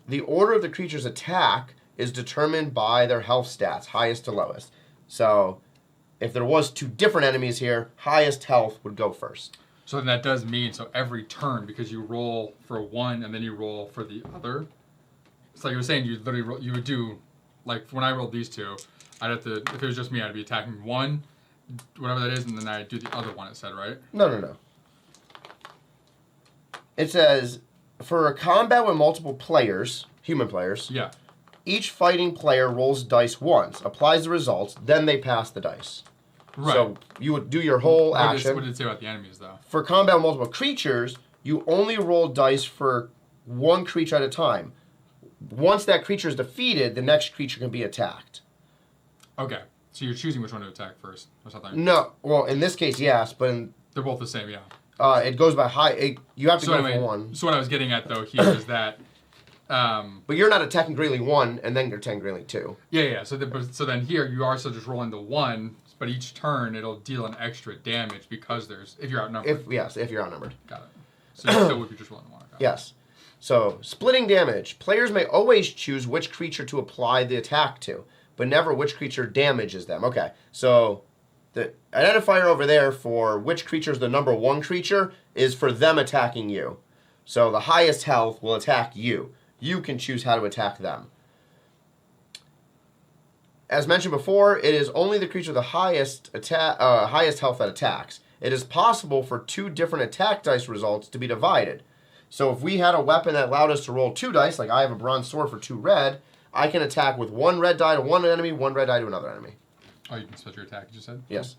The order of the creature's attack is determined by their health stats, highest to lowest. So if there was 2 different enemies here, highest health would go first. So then that does mean, so every turn, because you roll for 1 and then you roll for the other. It's like you were saying, you literally you would do, like when I rolled these 2, I'd have to, if it was just me, I'd be attacking 1, whatever that is, and then I'd do the other one, it said, right? No. It says, for a combat with multiple players, human players, yeah, each fighting player rolls dice once, applies the results, then they pass the dice. Right. So you would do your whole action. What did it say about the enemies, though? For combat with multiple creatures, you only roll dice for 1 creature at a time. Once that creature is defeated, the next creature can be attacked. Okay. So you're choosing which one to attack first, or something? No. Well, in this case, yes, but they're both the same, yeah. It goes by high. You have to go for 1. So what I was getting at, though, here is that... but you're not attacking Greyling 1, and then you're attacking Greyling 2. Yeah. So then here, you are still just rolling the 1, but each turn, it'll deal an extra damage because if you're outnumbered. If you're outnumbered. Got it. So you still would be just rolling the 1. Yes. So, splitting damage. Players may always choose which creature to apply the attack to, but never which creature damages them. Okay, so the identifier over there for which creature is the number 1 creature is for them attacking you. So the highest health will attack you. You can choose how to attack them. As mentioned before, it is only the creature with the highest health that attacks. It is possible for 2 different attack dice results to be divided. So if we had a weapon that allowed us to roll 2 dice, like I have a bronze sword for 2 red, I can attack with 1 red die to one enemy, 1 red die to another enemy. Oh, you can split your attack, you said? Yes.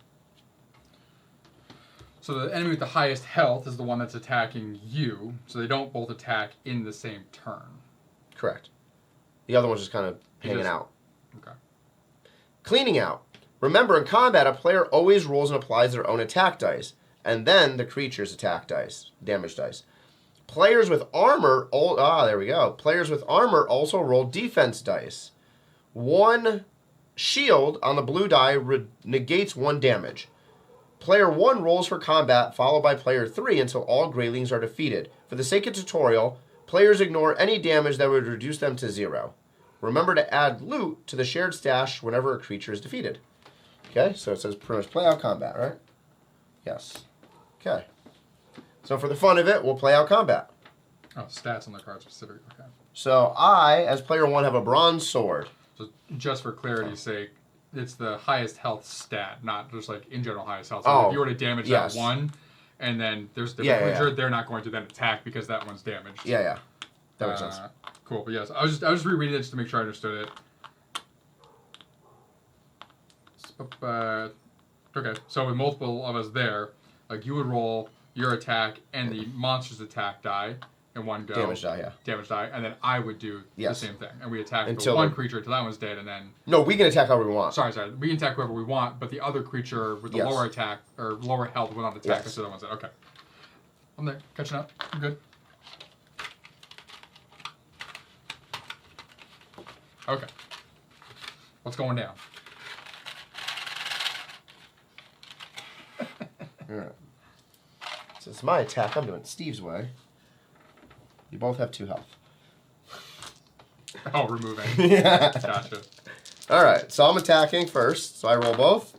So the enemy with the highest health is the one that's attacking you, so they don't both attack in the same turn. Correct. The other one's just kind of hanging out. Okay. Cleaning out. Remember, in combat, a player always rolls and applies their own attack dice, and then the creature's attack dice, damage dice. Players with armor, Players with armor also roll defense dice. 1 shield on the blue die negates 1 damage. Player 1 rolls for combat, followed by player 3 until all Greylings are defeated. For the sake of tutorial, players ignore any damage that would reduce them to 0. Remember to add loot to the shared stash whenever a creature is defeated. Okay, so it says pretty much play out combat, right? Yes. Okay. So for the fun of it, we'll play out combat. Oh, stats on the card specifically. Okay. So I, as player 1, have a bronze sword. So just for clarity's sake, it's the highest health stat, not just like in general highest health. So Oh, if you were to damage yes. that one, and then there's a different creature, they're not going to then attack because that one's damaged. Yeah. That makes sense. Cool, but yes, I was just rereading it just to make sure I understood it. Okay, so with multiple of us there, like you would roll your attack and the monster's attack die in one go. Damage die, yeah. Damage die, and then I would do the same thing, and we attack Until the one creature until that one's dead, and then. No, we can attack however we want. Sorry, we can attack whoever we want, but the other creature with the lower attack or lower health will not attack us. So that one's dead. Okay, I'm there, catching up. I'm good. Okay, what's going down? Alright. So it's my attack. I'm doing Steve's way. You both have 2 health. Oh, removing. Yeah. Gotcha. Alright, so I'm attacking first. So I roll both.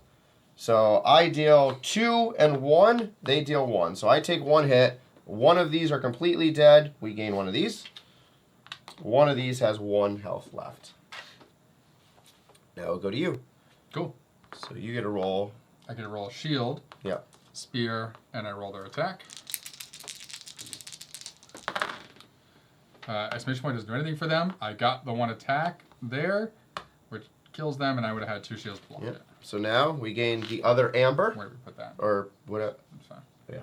So I deal 2 and 1. They deal 1. So I take 1 hit. One of these are completely dead. We gain 1 of these. One of these has 1 health left. Now we'll go to you. Cool. So you get a roll. I get to roll a shield. Yep. Spear, and I roll their attack. Exclamation point doesn't do anything for them. I got the 1 attack there, which kills them, and I would have had 2 shields to block it. So now we gain the other amber. Where did we put that? Or whatever. Sorry. Yeah.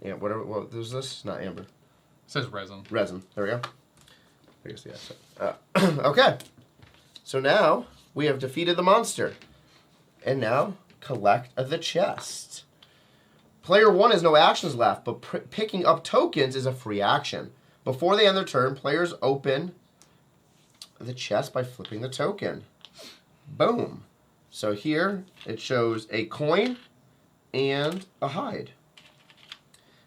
Yeah, whatever. What was this? Not amber. It says resin. Resin. There we go. I guess, yeah. So, okay. So now we have defeated the monster. And now collect the chest. Player 1 has no actions left, but picking up tokens is a free action. Before they end their turn, players open the chest by flipping the token. Boom. So here it shows a coin and a hide.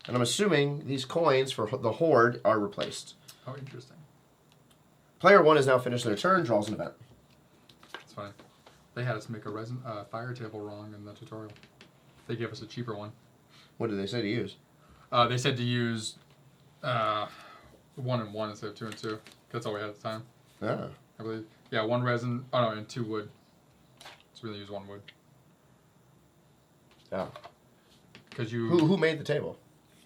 And I'm assuming these coins for the horde are replaced. Oh, interesting. Player 1 has now finished their turn, draws an event. That's funny. They had us make a resin fire table wrong in the tutorial. They gave us a cheaper one. What did they say to use? They said to use 1 and 1 instead of 2 and 2. That's all we had at the time. Ah. I believe. Yeah, 1 resin. Oh no, and 2 wood. So we only use 1 wood. Oh. Because you. Who made the table?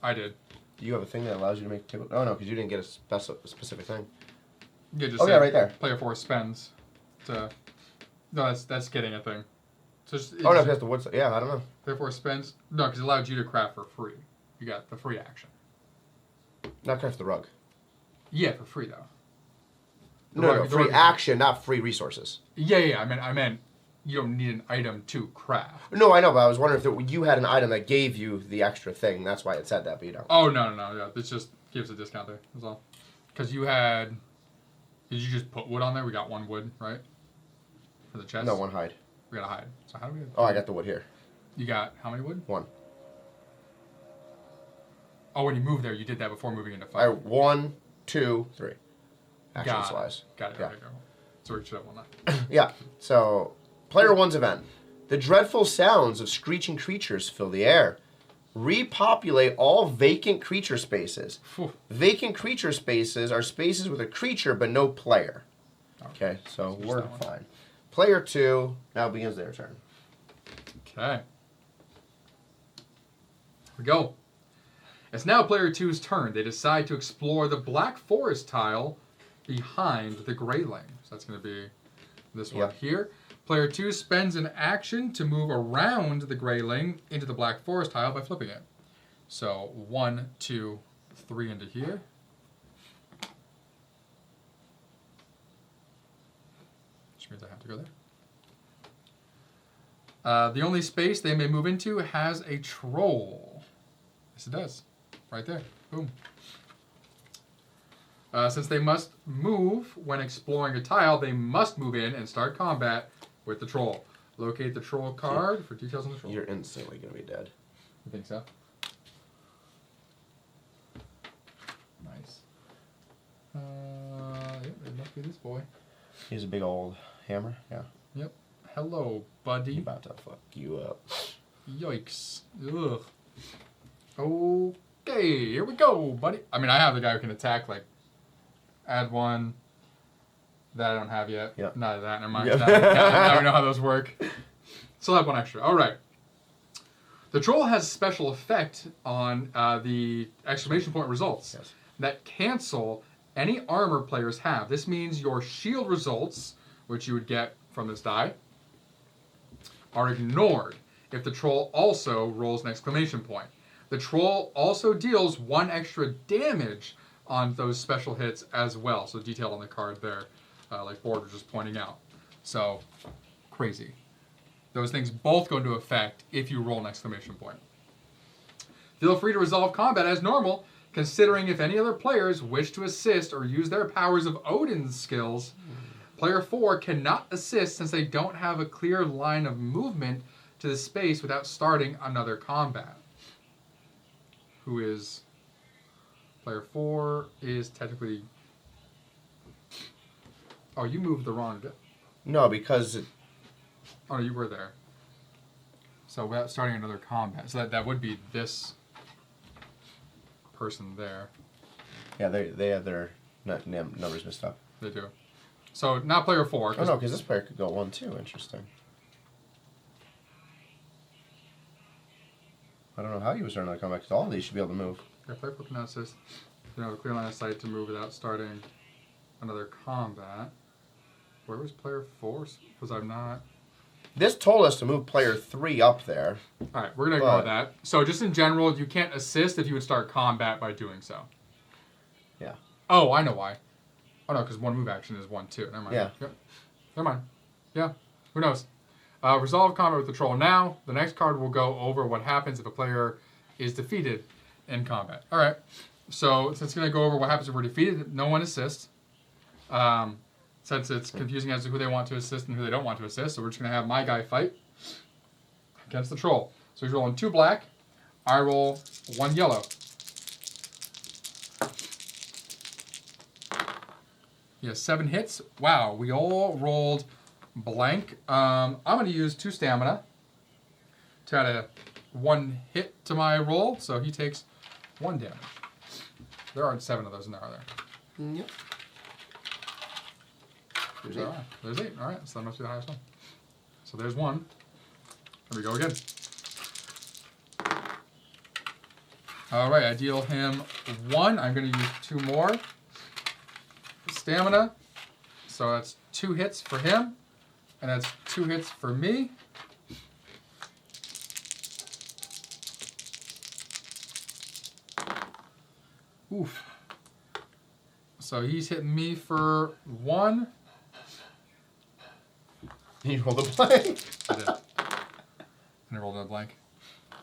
I did. Do you have a thing that allows you to make a table? Oh no, because you didn't get a specific thing. Yeah, just yeah, right there. Player 4 spends to. No, that's getting a thing. So no, because the wood. Yeah, I don't know. Player 4 spends. No, because it allowed you to craft for free. You got the free action. Not craft the rug. Yeah, for free though. No, free action, not free resources. Yeah. I meant you don't need an item to craft. No, I know, but I was wondering if you had an item that gave you the extra thing. That's why it said that, but you don't. Oh no. Yeah, this just gives a discount there. That's all. Because you had. Did you just put wood on there? We got 1 wood, right? For the chest. No, 1 hide. We got a hide. So how do we? Oh, I got the wood here. You got how many wood? 1. Oh, when you moved there, you did that before moving into fire. 1, 2, 3. Actions wise. Got it. Yeah. Okay, go. So we should have 1 left. Yeah. So, player 1's event. The dreadful sounds of screeching creatures fill the air. Repopulate all vacant creature spaces. Whew. Vacant creature spaces are spaces with a creature but no player. Okay, so we're fine. Player 2 now begins their turn. Okay. Here we go. It's now player 2's turn. They decide to explore the Black Forest tile behind the Greyling. So that's going to be this one here. Player 2 spends an action to move around the Greyling into the Black Forest tile by flipping it. So 1, 2, 3 into here. Which means I have to go there. The only space they may move into has a troll. Yes, it does. Right there. Boom. Since they must move when exploring a tile, they must move in and start combat with the troll. Locate the troll card for details on the troll. You're instantly going to be dead. You think so? Nice. Yep, it must be this boy. He's a big old hammer. Yeah. Yep. Hello, He's buddy. about to fuck you up. Yikes. Ugh. Okay, here we go, buddy. I mean, I have the guy who can attack, like, add one. That I don't have yet. Yep. Not that, never mind. Yep. Now we know how those work. Still have one extra. All right. The troll has special effect on the exclamation point results that cancel any armor players have. This means your shield results, which you would get from this die, are ignored if the troll also rolls an exclamation point. The troll also deals 1 extra damage on those special hits as well. So detailed on the card there, like Board was just pointing out. So, crazy. Those things both go into effect if you roll an exclamation point. Feel free to resolve combat as normal, considering if any other players wish to assist or use their powers of Odin's skills. Player 4 cannot assist since they don't have a clear line of movement to the space without starting another combat. Who is... Player 4 is technically... Oh, you moved the wrong... No, because... Oh, no, you were there. So without starting another combat. So that would be this person there. Yeah, they have their numbers messed up. They do. So not player 4. Oh, no, because this player could go 1, too. Interesting. I don't know how you was starting another combat, because all of these should be able to move. Yeah, player 4 cannot assist. You know, a clear line of sight to move without starting another combat. Where was player 4? Was I not... This told us to move player 3 up there. All right, we're going to ignore that. So just in general, you can't assist if you would start combat by doing so. Yeah. Oh, I know why. Oh, no, because 1 move action is 1, too. Never mind. Yeah. Yep. Never mind. Yeah. Who knows? Resolve combat with the troll now. The next card will go over what happens if a player is defeated in combat. All right. So since it's going to go over what happens if we're defeated, no one assists. Since it's confusing as to who they want to assist and who they don't want to assist, so we're just going to have my guy fight against the troll. So he's rolling 2 black. I roll 1 yellow. He has 7 hits. Wow, we all rolled blank. I'm going to use 2 stamina to add a 1 hit to my roll, so he takes 1 damage. There aren't 7 of those in there, are there? Yep. There's 8. There's 8. All right, so that must be the highest one. So there's 1. Here we go again. All right, I deal him 1. I'm going to use 2 more. Stamina. So that's 2 hits for him. And that's 2 hits for me. Oof. So he's hitting me for 1. You rolled a blank. I did. And I rolled a blank.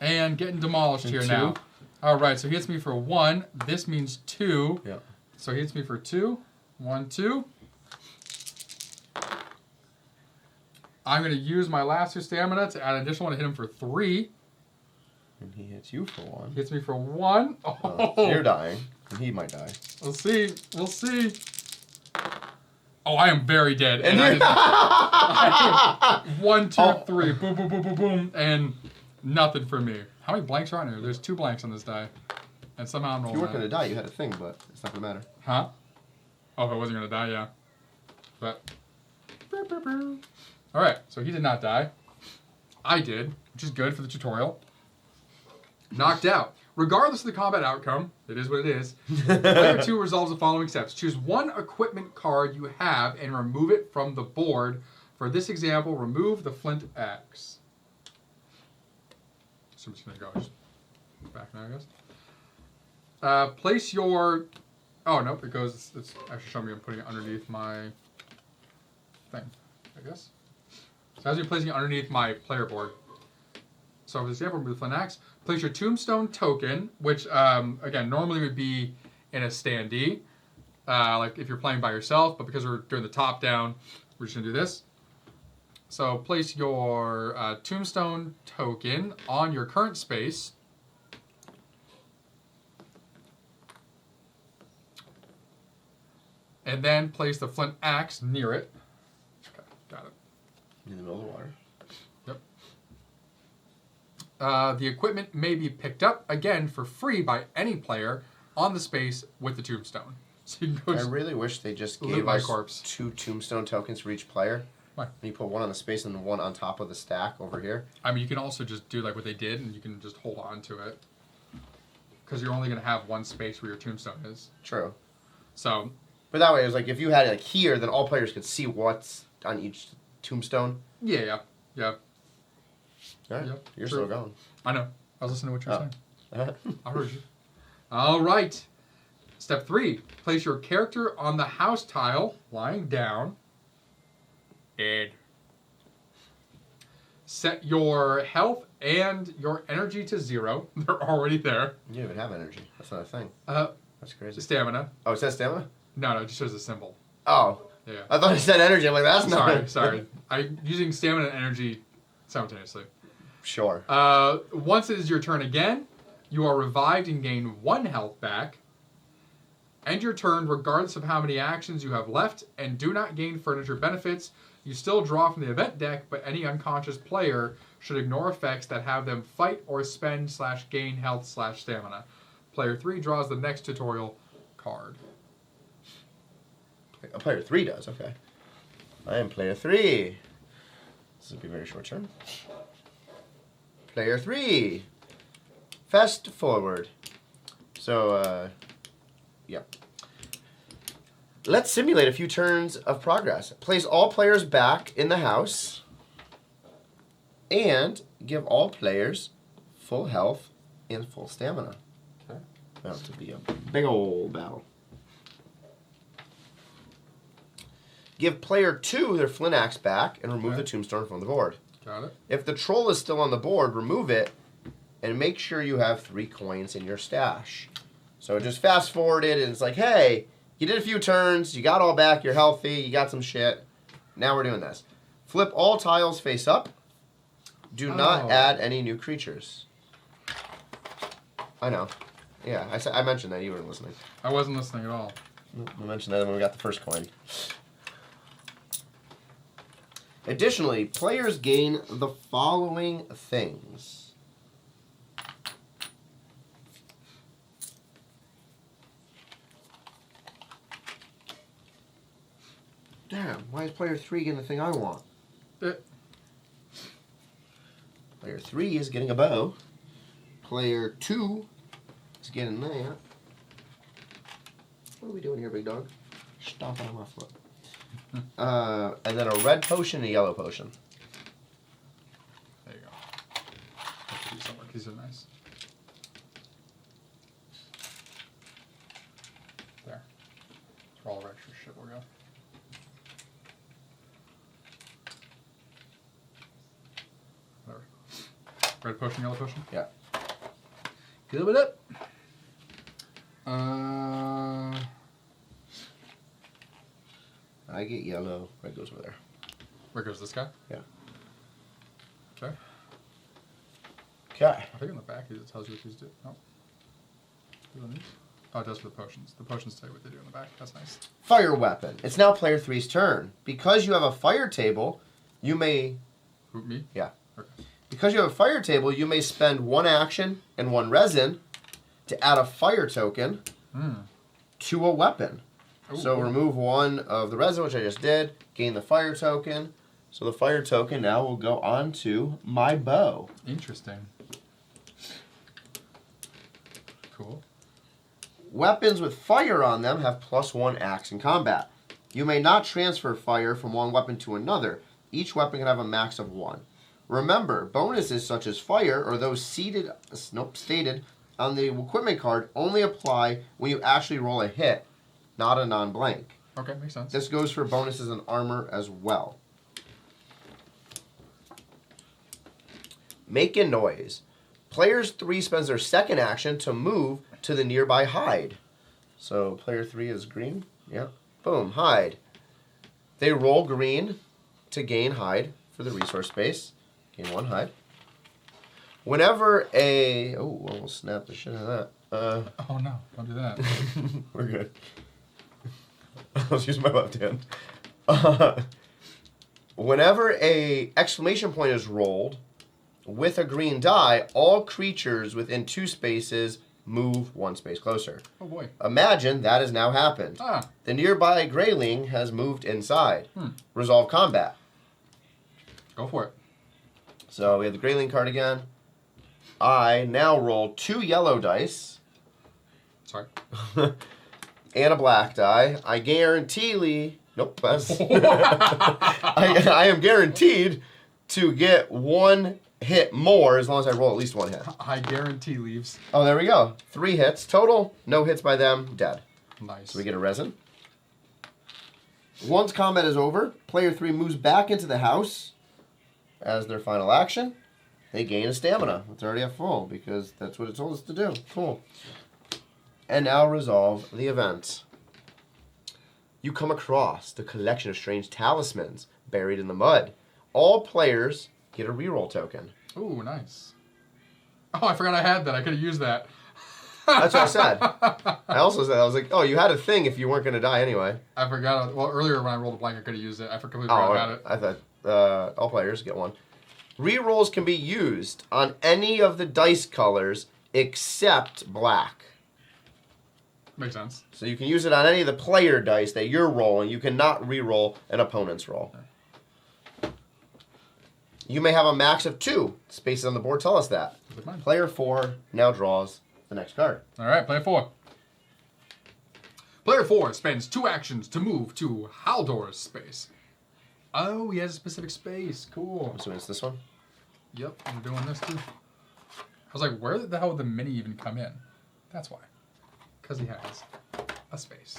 And getting demolished And here 2. now. All right, so he hits me for 1. This means 2. Yeah. So he hits me for 2. 1, 2. I'm going to use my last 2 stamina to add an additional one to hit him for 3. And he hits you for 1. He hits me for 1. Oh, So you're dying. And he might die. We'll see. We'll see. Oh, I am very dead. And And I just, 1, 2, Oh. 3. Boom, boom, boom, boom, boom. And nothing for me. How many blanks are on here? There's 2 blanks on this die. And somehow I'm If rolling you weren't going to that. die, you had a thing, but it's not going to matter. Huh? Oh, if I wasn't going to die, yeah. But. Alright, so he did not die. I did, which is good for the tutorial. Knocked out. Regardless of the combat outcome, it is what it is. Player 2 resolves the following steps. Choose 1 equipment card you have and remove it from the board. For this example, remove the flint axe. So I'm just going to go just back now, I guess. Place your... Oh, nope, it goes... It's actually showing me I'm putting it underneath my thing, I guess. So as you're placing it underneath my player board. So for this example, remove the flint axe. Place your tombstone token, which, again, normally would be in a standee. Like if you're playing by yourself, but because we're doing the top down, we're just going to do this. So place your tombstone token on your current space. And then place the flint axe near it. Okay, got it. In the middle of the water. Yep. The equipment may be picked up, again, for free by any player on the space with the tombstone. So you can go I really wish they just loot gave my us corpse. 2 tombstone tokens for each player. Why? And you put one on the space and one on top of the stack over here. I mean, you can also just do like what they did, and you can just hold on to it. Because you're only going to have one space where your tombstone is. True. So... But that way, it was like, if you had it like here, then all players could see what's on each tombstone. Yeah. All right. Yep, You're true. still going. I know. I was listening to what you were saying. Uh-huh. I heard you. All right. Step 3. Place your character on the house tile, lying down. Dead. Set your health and your energy to 0. They're already there. You don't even have energy. That's not a thing. That's crazy. Stamina. Oh, it says stamina? No, it just shows a symbol. Oh. Yeah. I thought it said energy. I'm like, that's not... Sorry. I'm using stamina and energy simultaneously. Sure. Once it is your turn again, you are revived and gain 1 health back. End your turn regardless of how many actions you have left, and do not gain furniture benefits. You still draw from the event deck, but any unconscious player should ignore effects that have them fight or spend/gain health/stamina. Player 3 draws the next tutorial card. Player 3 does, okay. I am player 3. This will be a very short turn. Player 3. Fast forward. So, yeah. Let's simulate a few turns of progress. Place all players back in the house. And give all players full health and full stamina. Okay. About to be a big old battle. Give player 2 their flint axe back and remove the tombstone from the board. Got it. If the troll is still on the board, remove it and make sure you have 3 coins in your stash. So just fast forwarded and it's like, hey, you did a few turns, you got all back, you're healthy, you got some shit. Now we're doing this. Flip all tiles face up. Do not add any new creatures. I know. Yeah, I mentioned that. You weren't listening. I wasn't listening at all. I mentioned that when we got the first coin. Additionally, players gain the following things. Damn, why is player 3 getting the thing I want? Player 3 is getting a bow. Player 2 is getting that. What are we doing here, big dog? Stomping on my foot. And then a red potion and a yellow potion. There you go. Have to do some work. These are nice. There. That's where all our extra shit will go. Whatever. Red potion, yellow potion? Yeah. Give it up. I get yellow. Red goes over there. Where goes this guy? Yeah. Okay. Okay. I think on the back it tells you what these do. Oh. Doing these? Oh, it does for the potions. The potions tell you what they do on the back. That's nice. Fire weapon. It's now player 3's turn. Because you have a fire table, you may... Who, me? Yeah. Okay. Because you have a fire table, you may spend 1 action and 1 resin to add a fire token to a weapon. Ooh. So remove 1 of the resin, which I just did, gain the fire token. So the fire token now will go onto my bow. Interesting. Cool. Weapons with fire on them have +1 axe in combat. You may not transfer fire from one weapon to another. Each weapon can have a max of 1. Remember, bonuses such as fire or those stated on the equipment card only apply when you actually roll a hit, not a non-blank. Okay, makes sense. This goes for bonuses and armor as well. Make a noise. Players 3 spends their second action to move to the nearby hide. So player 3 is green. Yeah. Boom, hide. They roll green to gain hide for the resource space. Gain 1 hide. Whenever a... Oh, almost snapped the shit out of that. Oh no, don't do that. We're good. I was using my left hand. Whenever a exclamation point is rolled with a green die, all creatures within 2 spaces move 1 space closer. Oh boy. Imagine that has now happened. The nearby Greyling has moved inside. Resolve combat. Go for it. So we have the Greyling card again. I now roll 2 yellow dice. Sorry. And a black die. I guarantee... Nope. I am guaranteed to get 1 hit more as long as I roll at least 1 hit. I guarantee leaves. Oh, there we go. 3 hits total. No hits by them. Dead. Nice. So we get a resin. Once combat is over, player 3 moves back into the house as their final action. They gain a stamina. It's already at full because that's what it told us to do. Cool. And now resolve the event. You come across the collection of strange talismans buried in the mud. All players get a reroll token. Ooh, nice. Oh, I forgot I had that. I could have used that. That's what I said. I also said, I was like, oh, you had a thing if you weren't going to die anyway. I forgot. Well, earlier when I rolled a blank, I could have used it. I completely forgot about it. I thought all players get 1. Rerolls can be used on any of the dice colors except black. Makes sense. So you can use it on any of the player dice that you're rolling. You cannot re-roll an opponent's roll. You may have a max of 2. Spaces on the board tell us that. Player 4 now draws the next card. All right, player 4. Player 4 spends 2 actions to move to Haldor's space. Oh, he has a specific space. Cool. I'm assuming it's this one. Yep, I'm doing this too. I was like, where the hell would the mini even come in? That's why. Because he has a space.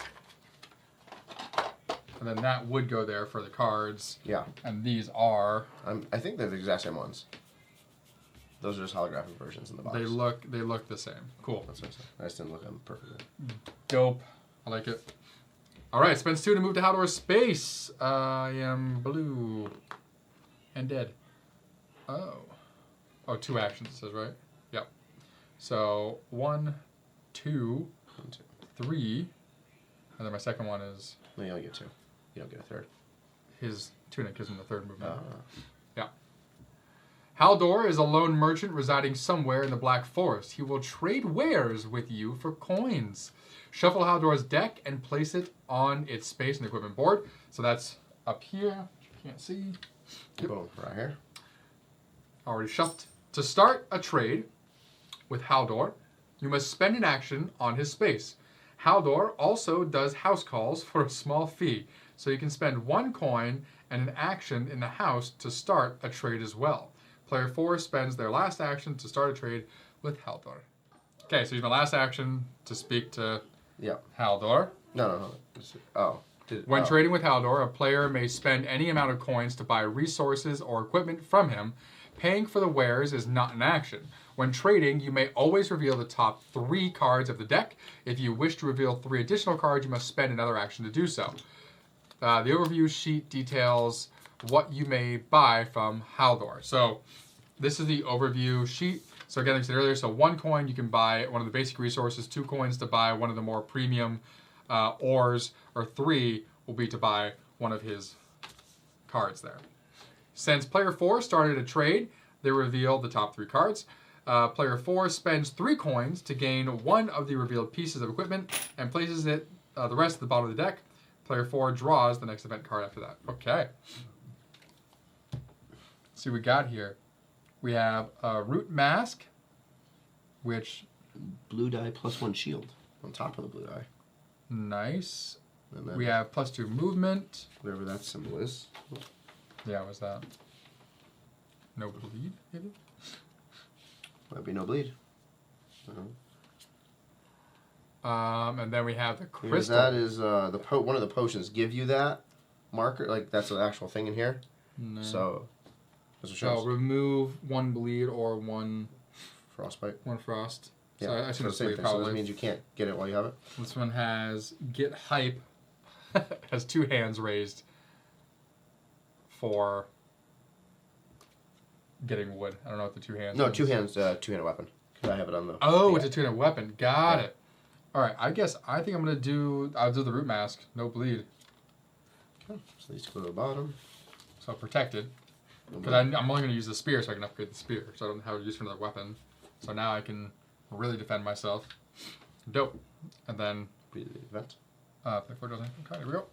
And then that would go there for the cards. Yeah. And these are... I think they're the exact same ones. Those are just holographic versions in the box. They look the same. Cool. That's what I said. I just didn't look at them perfectly. Dope. I like it. All right, spends 2 to move to Haldor's space. I am blue and dead. Oh. Oh, 2 actions it says, right? Yep. So 1, 2, 3, and then my second one is... No, you only get 2. You don't get a third. His tunic gives him the 3rd movement. Yeah. Haldor is a lone merchant residing somewhere in the Black Forest. He will trade wares with you for coins. Shuffle Haldor's deck and place it on its space in the equipment board. So that's up here. Can't see. Yep. Boom, right here. Already shuffled. To start a trade with Haldor, you must spend an action on his space. Haldor also does house calls for a small fee, so you can spend 1 coin and an action in the house to start a trade as well. Player 4 spends their last action to start a trade with Haldor. Okay, so use my last action to speak to Haldor. No. When trading with Haldor, a player may spend any amount of coins to buy resources or equipment from him. Paying for the wares is not an action. When trading, you may always reveal the top 3 cards of the deck. If you wish to reveal 3 additional cards, you must spend another action to do so. The overview sheet details what you may buy from Haldor. So this is the overview sheet. So again, like I said earlier, so 1 coin you can buy one of the basic resources, 2 coins to buy one of the more premium ores, or 3 will be to buy one of his cards there. Since player 4 started a trade, they reveal the top 3 cards. Player 4 spends 3 coins to gain 1 of the revealed pieces of equipment and places it the rest at the bottom of the deck. Player 4 draws the next event card after that. Okay. Let's see what we got here. We have a Root Mask, which... Blue die +1 shield on top of the blue die. Nice. We have +2 movement. Whatever that symbol is. Yeah, what's that? No bleed, maybe? Might be no bleed. And then we have the crystal. That is one of the potions give you that marker. Like that's an actual thing in here. No. So. So remove 1 bleed or 1 frostbite. 1 frost. Yeah, so I assume it's the same bleed thing. probably. So this means you can't get it while you have it. This one has get hype. Has 2 hands raised for getting wood. I don't know what the two hands. No, is. two-handed weapon. Because I have it on the. Oh, it's a two-handed weapon. Got it. All right. I think I'm gonna I'll do the root mask. No bleed. Okay. So these go to the bottom. So protected. Because I'm only gonna use the spear, so I can upgrade the spear. So I don't have a use for another weapon. So now I can really defend myself. Dope. And then. Be the event. Play 4 doesn't. Okay, here we go.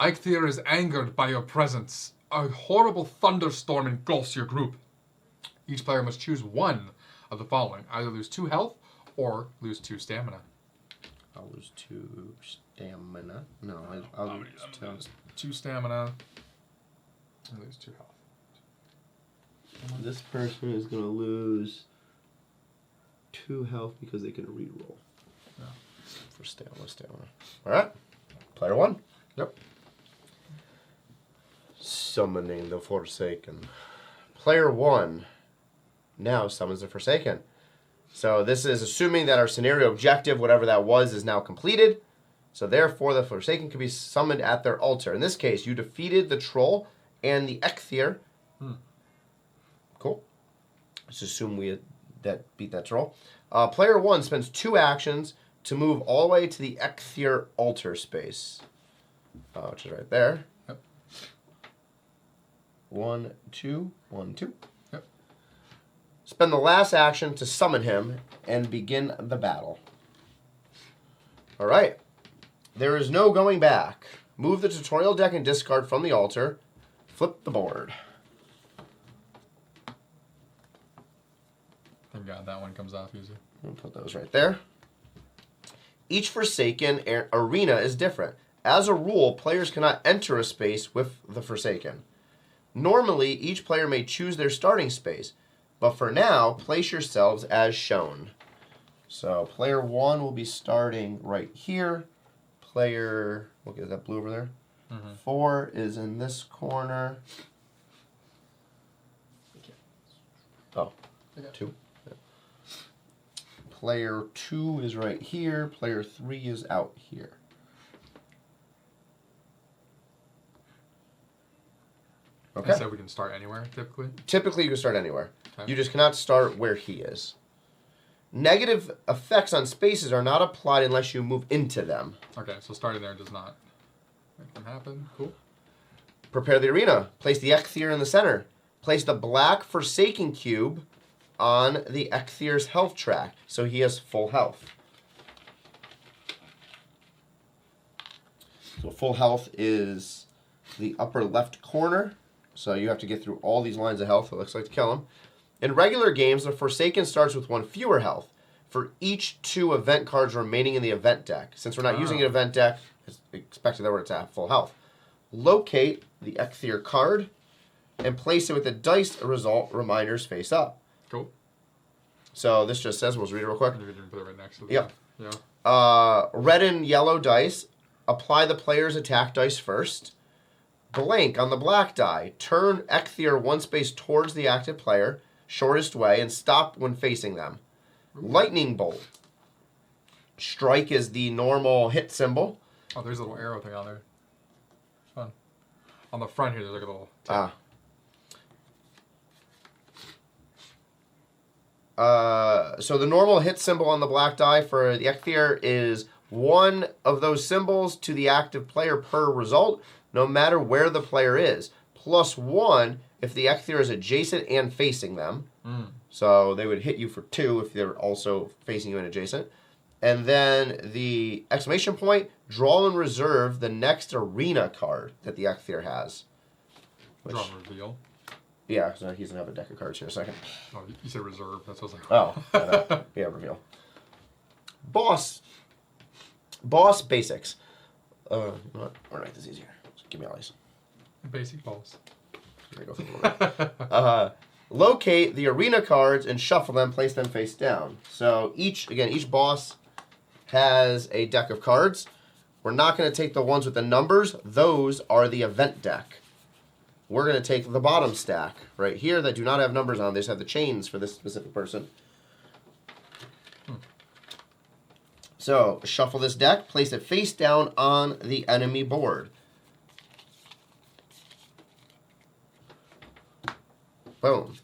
Eikthyr is angered by your presence. A horrible thunderstorm engulfs your group. Each player must choose one of the following. Either lose 2 health or lose 2 stamina. I'll lose 2 stamina. No, I'll lose 2 stamina. And lose 2 health. This person is going to lose 2 health because they can reroll. Yeah. For stamina. Alright. Player 1. Yep. Summoning the Forsaken. Player 1 now summons the Forsaken. So this is assuming that our scenario objective, whatever that was, is now completed. So therefore, the Forsaken can be summoned at their altar. In this case, you defeated the Troll and the Eikthyr. Cool. Let's assume we beat that Troll. Player 1 spends 2 actions to move all the way to the Eikthyr altar space. Which is right there. Yep. 1, 2, 1, 2. Yep. Spend the last action to summon him and begin the battle. All right. There is no going back. Move the tutorial deck and discard from the altar. Flip the board. Thank God that one comes off easy. We'll put those right there. Each Forsaken arena is different. As a rule, players cannot enter a space with the Forsaken. Normally, each player may choose their starting space, but for now, place yourselves as shown. So, player 1 will be starting right here. Player, look at that blue over there. 4 is in this corner. Oh, 2. Yeah. Player 2 is right here. Player 3 is out here. Okay. So we can start anywhere, typically? Typically, you can start anywhere. Okay. You just cannot start where he is. Negative effects on spaces are not applied unless you move into them. Okay, so starting there does not make them happen. Cool. Prepare the arena. Place the Eikthyr in the center. Place the black Forsaken cube on the Eikthyr health track, so he has full health. So full health is the upper left corner. So you have to get through all these lines of health, it looks like, to kill him. In regular games, the Forsaken starts with 1 fewer health for each 2 event cards remaining in the event deck. Since we're not using an event deck, it's expected that we're at full health. Locate the Eikthyr card and place it with the dice result reminders face up. Cool. So this just says, we'll just read it real quick. You can put it right next to the Yep. Yeah. Red and yellow dice, apply the player's attack dice first. Blank on the black die. Turn Eikthyr 1 space towards the active player, shortest way, and stop when facing them. Lightning bolt. Strike is the normal hit symbol. Oh, there's a little arrow thing on there. Fun. On the front here, there's like a little tip. So the normal hit symbol on the black die for the Eikthyr is 1 of those symbols to the active player per result, no matter where the player is. Plus 1 if the Eikthyr is adjacent and facing them. So they would hit you for 2 if they're also facing you and adjacent. And then the exclamation point, draw and reserve the next arena card that the Eikthyr has. Draw and reveal. Yeah, so he's going to have a deck of cards here in a second. Oh, you said reserve. That's what I was like. Oh, yeah, reveal. Boss basics. You know what? We're going to make this easier. Just give me all these. Basic balls. Here we go. Locate the arena cards and shuffle them, place them face down. So each boss has a deck of cards. We're not going to take the ones with the numbers. Those are the event deck. We're going to take the bottom stack right here that do not have numbers on. They just have the chains for this specific person. So shuffle this deck, place it face down on the enemy board. Boom.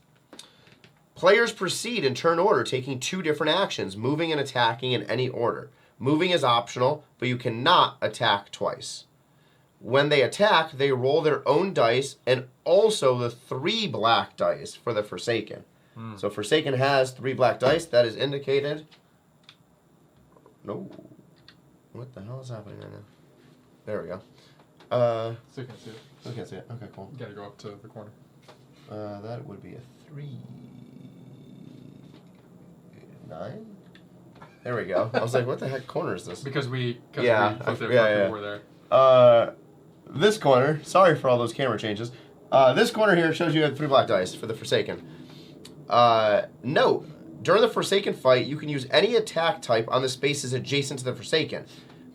Players proceed in turn order, taking 2 different actions, moving and attacking in any order. Moving is optional, but you cannot attack twice. When they attack, they roll their own dice and also the 3 black dice for the Forsaken. So Forsaken has 3 black dice. That is indicated. No. What the hell is happening right now? There we go. So you can't see it. I can't see it. Okay, cool. You gotta go up to the corner. That would be a 3. 9? There we go. I was like, what the heck corner is this? Because we flipped it over there. This corner, sorry for all those camera changes. This corner here shows you have 3 black dice for the Forsaken. Note, during the Forsaken fight, you can use any attack type on the spaces adjacent to the Forsaken,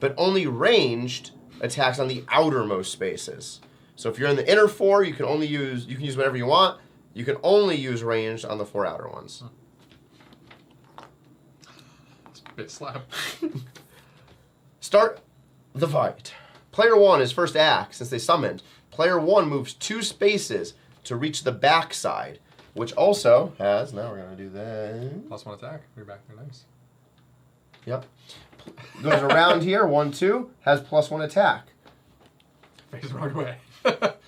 but only ranged attacks on the outermost spaces. So if you're in the inner 4, you can use whatever you want. You can only use ranged on the 4 outer ones. It's a bit slap. Start the fight. Player 1 is first act since they summoned. Player 1 moves 2 spaces to reach the back side, which also has, now we're going to do that. +1 attack. You're back. You're nice. Yep. Goes around here, 1, 2, has +1 attack. Face the wrong way.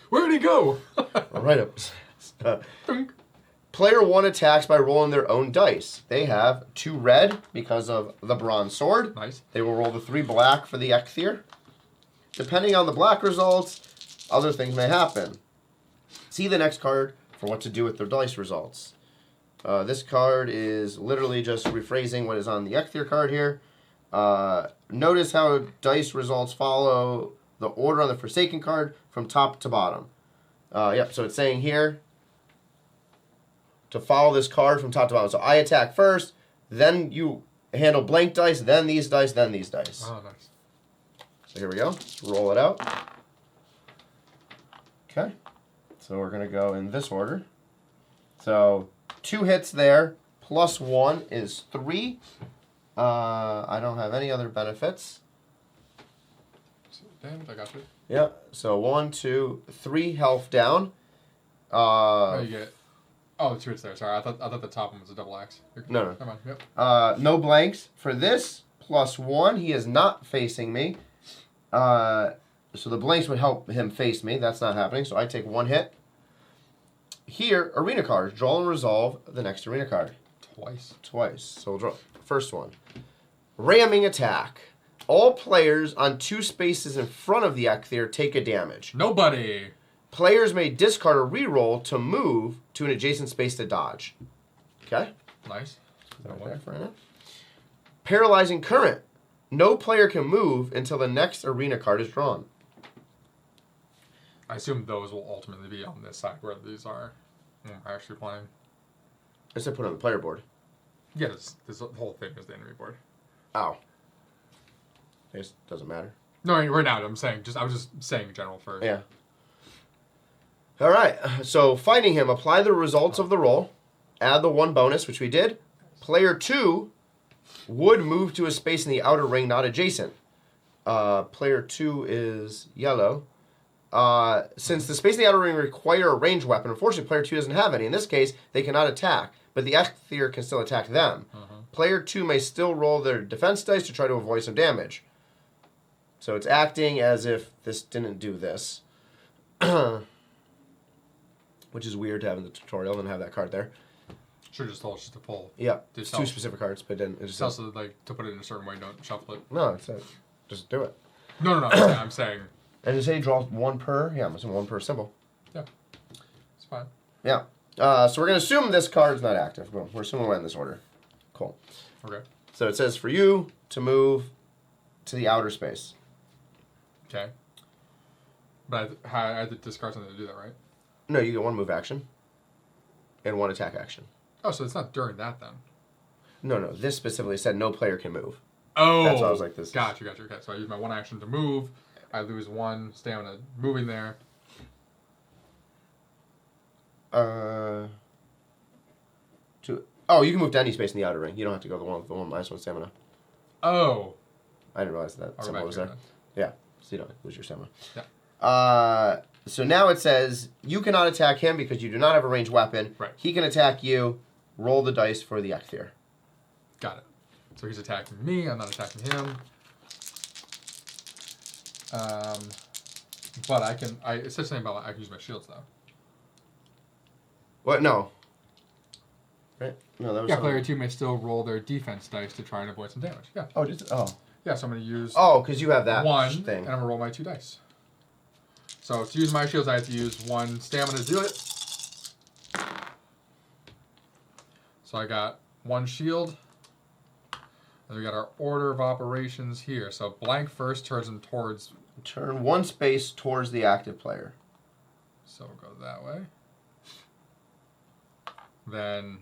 Where'd he go? Right up. Player 1 attacks by rolling their own dice. They have 2 red because of the bronze sword. Nice. They will roll the 3 black for the Ekthir. Depending on the black results, other things may happen. See the next card for what to do with their dice results. This card is literally just rephrasing what is on the Ekthir card here. Notice how dice results follow the order on the Forsaken card from top to bottom. Yep, so it's saying here to follow this card from top to bottom. So I attack first, then you handle blank dice, then these dice, then these dice. Oh, nice. So here we go. Let's roll it out. Okay. So we're going to go in this order. So 2 hits there, +1 is 3. I don't have any other benefits. Damage, I got you. Yeah. So 1, 2, 3 health down. Oh, you get. Oh, 2 hits there. Sorry, I thought the top one was a double axe. No. Never mind. Yep. No blanks for this. +1. He is not facing me. So the blanks would help him face me. That's not happening. So I take 1 hit. Here, arena cards. Draw and resolve the next arena card. Twice. So we'll draw. First one. Ramming attack. All players on 2 spaces in front of the Ekthir take a damage. Nobody. Players may discard a reroll to move to an adjacent space to dodge. Okay? Nice. Right there for now. Paralyzing current. No player can move until the next arena card is drawn. I assume those will ultimately be on this side where these are actually playing. I said put it on the player board. Yeah, this whole thing is the enemy board. Oh. I guess it doesn't matter. No, right now I was just saying in general first. Yeah. All right. So fighting him, apply the results of the roll. Add the 1 bonus, which we did. Player 2 would move to a space in the outer ring, not adjacent. Player 2 is yellow. Since the space in the outer ring require a ranged weapon, unfortunately, player 2 doesn't have any. In this case, they cannot attack, but the Ekthir can still attack them. Player 2 may still roll their defense dice to try to avoid some damage. So it's acting as if this didn't do this. Which is weird to have in the tutorial and have that card there. Should have just told us just to pull. Yeah, it's 2 specific cards, but then it's also like to put it in a certain way, don't shuffle it. No, it's just do it. No. I'm saying. And you say draw 1 per. Yeah, I'm assuming 1 per symbol. Yeah, it's fine. Yeah. So we're gonna assume this card's not active. Boom. We're assuming we're in this order. Cool. Okay. So it says for you to move to the outer space. Okay. But I had to discard something to do that, right? No, you get 1 move action and 1 attack action. Oh, so it's not during that then? No. This specifically said no player can move. Oh. That's why I was like this. Gotcha. Okay, so I use my 1 action to move. I lose 1 stamina moving there. Oh, you can move to any space in the outer ring. You don't have to go the one with the 1 -1 stamina. Oh. I didn't realize that symbol was there. Then. Yeah, so you don't lose your stamina. Yeah. So now it says you cannot attack him because you do not have a ranged weapon. Right. He can attack you. Roll the dice for the Ekthir. Got it. So he's attacking me. I'm not attacking him. But I can. It says something about I can use my shields though. What? No. Right? No, that was. Yeah, something. player 2 may still roll their defense dice to try and avoid some damage. Yeah. Oh, just Yeah, so I'm going to use because you have that one, thing. and I'm going to roll my 2 dice. So to use my shields, I have to use 1 stamina to do it. So I got 1 shield. And we got our order of operations here. So blank first turns them towards... Turn 1 space towards the active player. So we'll go that way. Then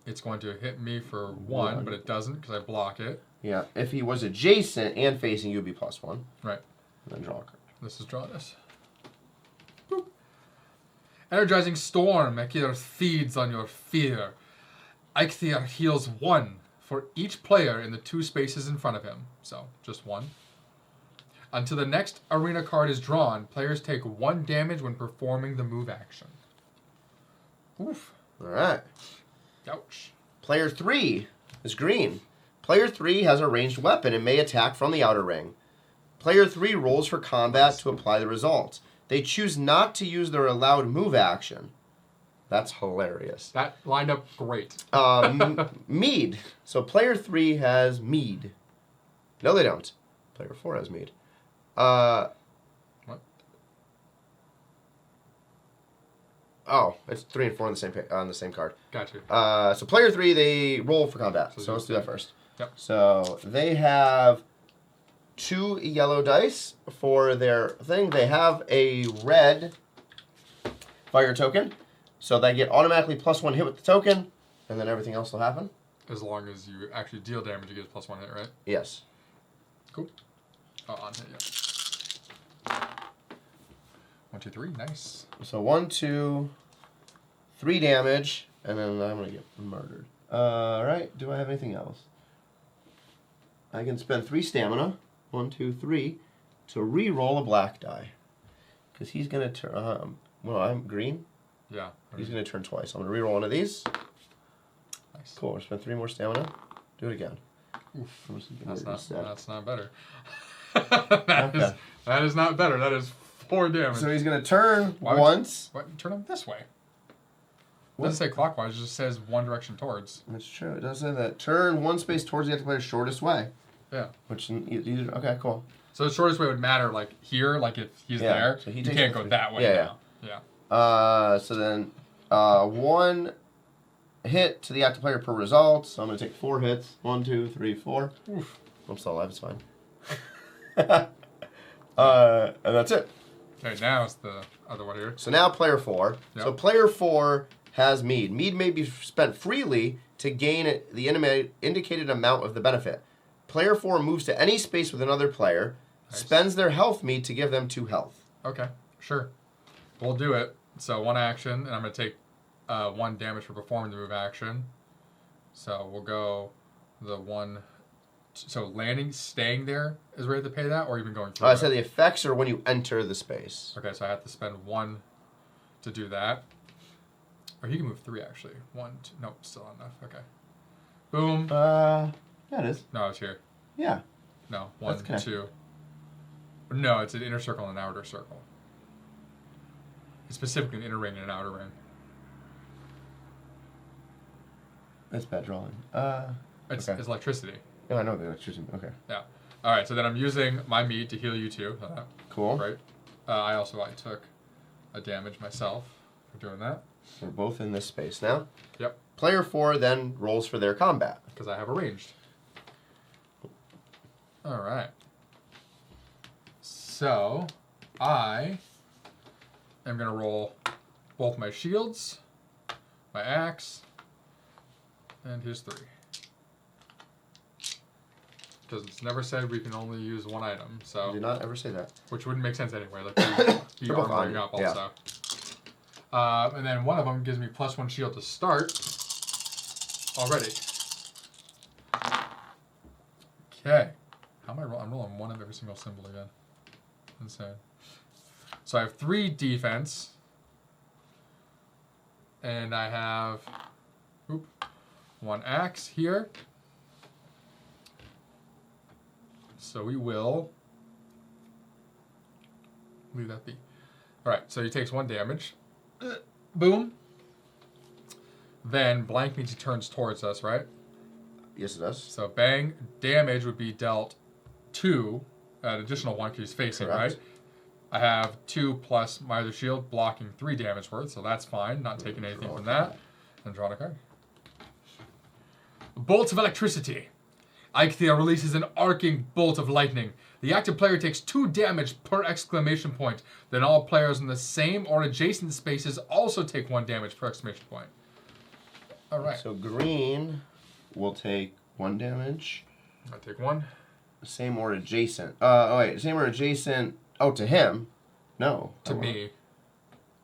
it's going to hit me for 1, but it doesn't because I block it. Yeah, if he was adjacent and facing you, would be +1. Right. And then draw a card. This is draw this. Boop. Energizing Storm. Ekthir feeds on your fear. Ekthir heals 1 for each player in the 2 spaces in front of him. So, just 1. Until the next arena card is drawn, players take 1 damage when performing the move action. Oof. Alright. Ouch. Player 3 is green. Player 3 has a ranged weapon and may attack from the outer ring. Player 3 rolls for combat to apply the results. They choose not to use their allowed move action. That's hilarious. That lined up great. Mead. So player 3 has mead. No, they don't. Player 4 has mead. What? Oh, it's 3 and 4 on the same card. Gotcha. So player 3, they roll for combat. So let's do that first. Yep. So they have 2 yellow dice for their thing. They have a red fire token. So they get automatically +1 hit with the token, and then everything else will happen. As long as you actually deal damage, you get +1 hit, right? Yes. Cool. Oh, on hit, yeah. 1, 2, 3, nice. So 1, 2, 3 damage, and then I'm gonna get murdered. Alright, do I have anything else? I can spend 3 stamina, 1, 2, 3, to re-roll a black die. Because he's gonna turn, well, I'm green. Yeah. He's gonna turn twice. I'm gonna re-roll one of these. Nice. Cool, we'll spend 3 more stamina. Do it again. Oof. I'm just gonna That's not better. Okay. That is not better. That is 4 damage. So he's gonna turn Why would once. What? Turn him this way. It What? doesn't say clockwise. It just says 1 direction towards. That's true. It does say that. Turn 1 space towards the active player's shortest way. Yeah. Which either, okay, cool. So the shortest way would matter, like here, like if he's Yeah, there. so he You takes can't the go 3. that way. Yeah, now. Yeah. So then 1 hit to the active player per result. So I'm gonna take 4 hits. 1, 2, 3, 4. Oof. I'm still alive. It's fine. And that's it. Okay, now it's the other one here. So now player 4. Yep. So player 4 has mead. Mead may be spent freely to gain the indicated amount of the benefit. Player 4 moves to any space with another player, Nice. spends their health mead to give them 2 health. Okay, sure. We'll do it. So 1 action, and I'm going to take 1 damage for performing the move action. So we'll go the 1... So landing, staying there is ready to pay that, or even going through I it? said the effects are when you enter the space. Okay, so I have to spend 1 to do that. Or he can move 3, actually. 1, 2... Nope, still not enough. Okay. Boom. Yeah, it is. No, it's here. Yeah. No, 1, That's okay. 2. No, it's an inner circle and an outer circle. It's specifically an inner ring and an outer ring. That's bad drawing. It's Okay. electricity. Yeah, I know the electricity. Okay. Yeah. All right. So then I'm using my mead to heal you too. Cool. Right. I took a damage myself for doing that. We're both in this space now. Yep. Player 4 then rolls for their combat. Because I have arranged. All right. So I am gonna roll both my shields, my axe, and here's 3. Because it's never said we can only use 1 item, so... Do not ever say that. Which wouldn't make sense anyway, like the They're both armoring on, up yeah. also. And then one of them gives me +1 shield to start already. Okay. How am I rolling? I'm rolling 1 of every single symbol again. Insane. So I have 3 defense. And I have 1 axe here. So we will leave that be. Alright, so he takes 1 damage. Boom. Then blank means he turns towards us, right? Yes, it does. So bang, damage would be dealt 2, an additional 1 because he's facing, Correct. right? I have 2 plus my other shield, blocking 3 damage worth, so that's fine. Not taking anything from that. And drawing a card. Bolts of electricity. Eikthyr releases an arcing bolt of lightning. The active player takes 2 damage per exclamation point. Then all players in the same or adjacent spaces also take 1 damage per exclamation point. All right. So green will take 1 damage. I take 1. Same or adjacent. Same or adjacent. Oh, to him? No. To me.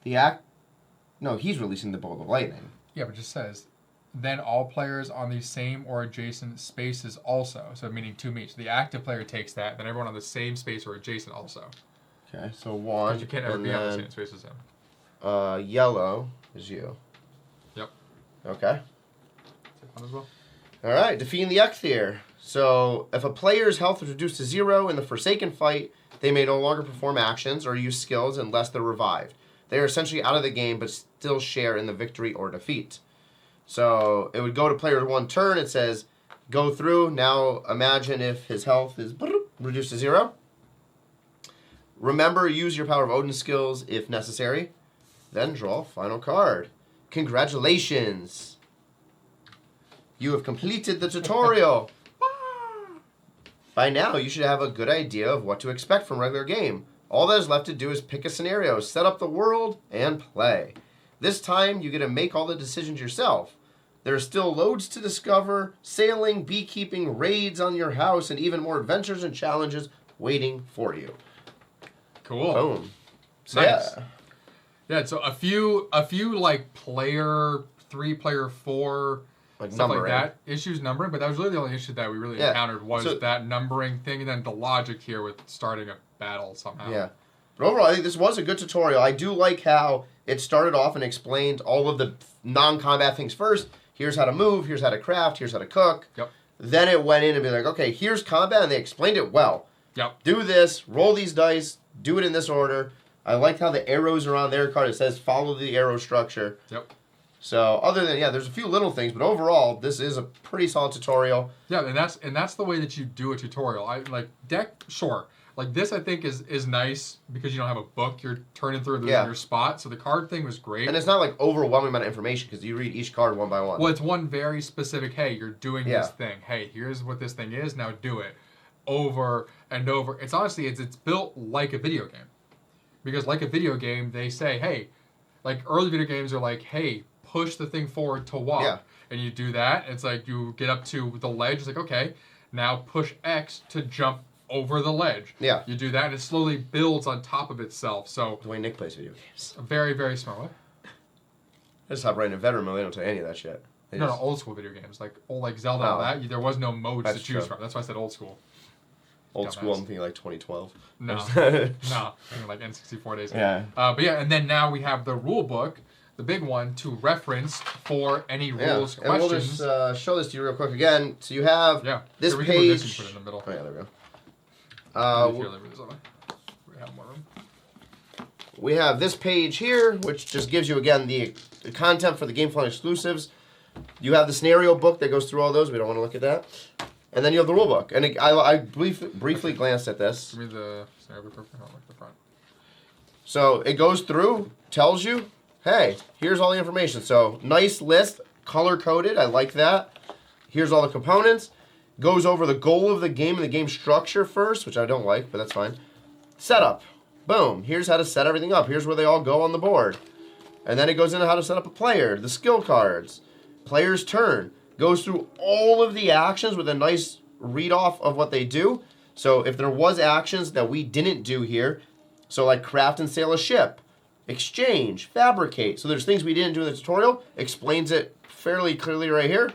No, he's releasing the bolt of lightning. Yeah, but it just says, then all players on the same or adjacent spaces also. So meaning 2 each. The active player takes that, then everyone on the same space or adjacent also. Okay, so 1. Because you can't ever be on the same space as him. Yellow is you. Yep. Okay. Take 1 as well. Alright, defeating the Eikthyr. So, if a player's health is reduced to 0 in the Forsaken fight, they may no longer perform actions or use skills unless they're revived. They are essentially out of the game, but still share in the victory or defeat. So, it would go to player 1 turn. It says, go through. Now, imagine if his health is reduced to 0. Remember, use your Power of Odin skills if necessary. Then draw final card. Congratulations! You have completed the tutorial. By now, you should have a good idea of what to expect from a regular game. All that is left to do is pick a scenario, set up the world, and play. This time, you get to make all the decisions yourself. There are still loads to discover, sailing, beekeeping, raids on your house, and even more adventures and challenges waiting for you. Cool. Boom. So, Nice. yeah. Yeah, so a few like player 3, player 4, Like stuff numbering. like that. Issues numbering, but that was really the only issue that we really encountered was that numbering thing, and then the logic here with starting a battle somehow. Yeah. But overall, I think this was a good tutorial. I do like how it started off and explained all of the non-combat things first. Here's how to move, here's how to craft, here's how to cook. Yep. Then it went in and be like, okay, here's combat, and they explained it well. Yep. Do this, roll these dice, do it in this order. I liked how the arrows are on their card. It says follow the arrow structure. Yep. So other than, there's a few little things, but overall, this is a pretty solid tutorial. Yeah, and that's the way that you do a tutorial. I like deck, sure. Like this, I think is nice because you don't have a book you're turning through in your spot. So the card thing was great. And it's not like overwhelming amount of information because you read each card one by one. Well, it's one very specific. Hey, you're doing this thing. Hey, here's what this thing is. Now do it over and over. It's honestly it's built like a video game, because like a video game, they say, hey, like early video games are like, hey, push the thing forward to walk. Yeah. And you do that. It's like you get up to the ledge. It's like, okay, now push X to jump over the ledge. Yeah. You do that, and it slowly builds on top of itself. So The way Nick plays video games. very, very smart. What? I just hop right into veteran mode. They don't tell you any of that shit. No, old school video games like Zelda and all that. There was no modes That's to choose true. from. That's why I said old school. Old Dumbass. school, I'm thinking like 2012. No, like N64 days. Yeah. But yeah, and then now we have the rule book, the big one to reference for any rules And we'll questions. just show this to you real quick again. So you have this Here, we can move this and page. put it in the middle. Oh yeah, there we go. We have more room. We have this page here, which just gives you, again, the content for the GameFly exclusives. You have the scenario book that goes through all those. We don't want to look at that. And then you have the rule book. And I briefly glanced at this. Give me the scenario book. I don't like the front. So it goes through, tells you, hey, here's all the information. So nice list, color-coded. I like that. Here's all the components. Goes over the goal of the game and the game structure first, which I don't like, but that's fine. Setup. Boom. Here's how to set everything up. Here's where they all go on the board. And then it goes into how to set up a player, the skill cards, player's turn. Goes through all of the actions with a nice read-off of what they do. So if there was actions that we didn't do here, so like craft and sail a ship, exchange, fabricate. So there's things we didn't do in the tutorial. Explains it fairly clearly right here.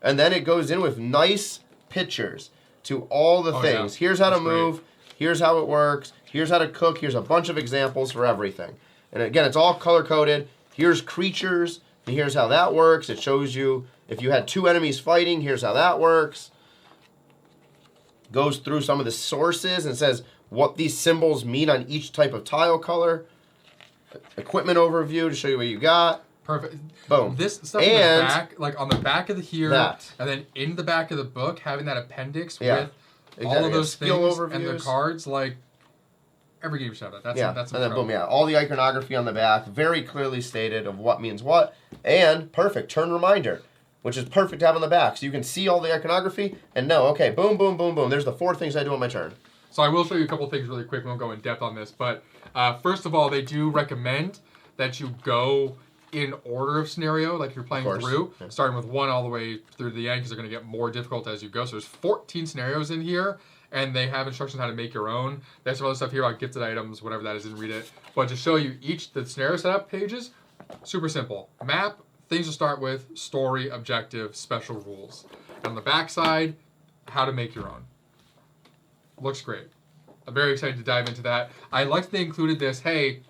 And then it goes in with nice pictures to all the things. Yeah. Here's how That's to move. Here's how it works. Here's how to cook. Here's a bunch of examples for everything. And again, it's all color-coded. Here's creatures. And here's how that works. It shows you if you had 2 enemies fighting, here's how that works. Goes through some of the sources and says what these symbols mean on each type of tile color. Equipment overview to show you what you got. Perfect. Boom. This stuff in the back, like on the back of the here, that. and then in the back of the book, having that appendix Yeah. with all of those Skill things overviews. and the cards, like every game should have that. That's Yeah, that's and then incredible. boom, yeah. All the iconography on the back, very clearly stated of what means what. And perfect, turn reminder, which is perfect to have on the back. So you can see all the iconography and know, okay, boom, boom, boom, boom. There's the 4 things I do on my turn. So I will show you a couple things really quick. We won't go in depth on this. But first of all, they do recommend that you go in order of scenario, like if you're playing through, starting with 1 all the way through to the end, because they're going to get more difficult as you go. So there's 14 scenarios in here, and they have instructions on how to make your own. They have some other stuff here about gifted items, whatever that is, didn't read it. But to show you the scenario setup pages, super simple. Map, things to start with, story, objective, special rules. And on the back side, how to make your own. Looks great. I'm very excited to dive into that. I liked they included this, hey,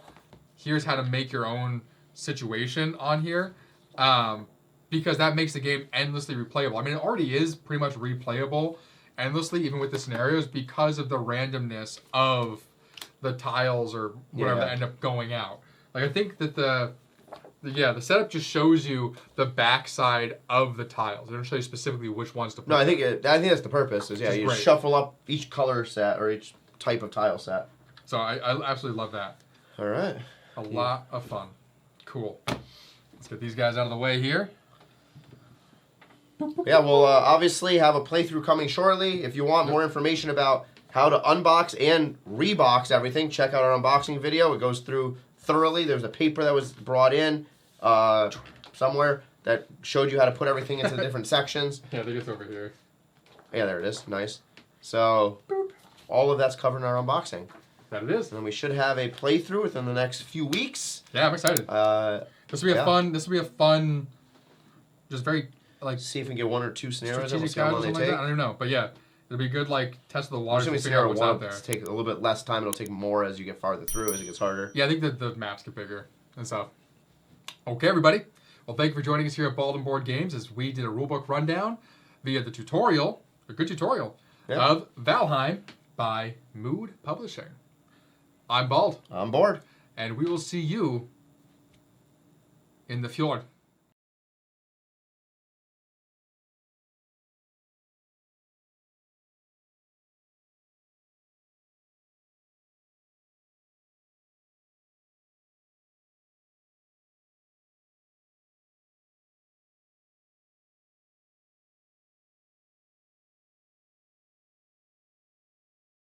here's how to make your own situation on here, because that makes the game endlessly replayable. I mean, it already is pretty much replayable endlessly, even with the scenarios, because of the randomness of the tiles or whatever that end up going out. Like, I think that the setup just shows you the backside of the tiles. It doesn't show you specifically which ones to put. No, I think that's the purpose. Is you great. Shuffle up each color set or each type of tile set. So I absolutely love that. All right. A lot of fun. Cool. Let's get these guys out of the way here. Yeah, we'll obviously have a playthrough coming shortly. If you want more information about how to unbox and rebox everything, check out our unboxing video. It goes through thoroughly. There's a paper that was brought in somewhere that showed you how to put everything into the different sections. Yeah, I think it's over here. Yeah, there it is. Nice. So all of that's covered in our unboxing. That it is. And we should have a playthrough within the next few weeks. Yeah, I'm excited. This will be a fun. This will be a fun. Just very like. See if we can get 1 or 2 scenarios. Strategic See how long guides or they something like take. that. I don't know, but yeah, it'll be good. Like test of the waters Assuming to figure out what's scenario out there. 1 take a little bit less time. It'll take more as you get farther through, as it gets harder. Yeah, I think that the maps get bigger and stuff. Okay, everybody. Well, thank you for joining us here at Bald and Board Games as we did a rulebook rundown via the tutorial, a good tutorial, of Valheim by Mood Publishing. I'm Bald. I'm bored. And we will see you in the fjord.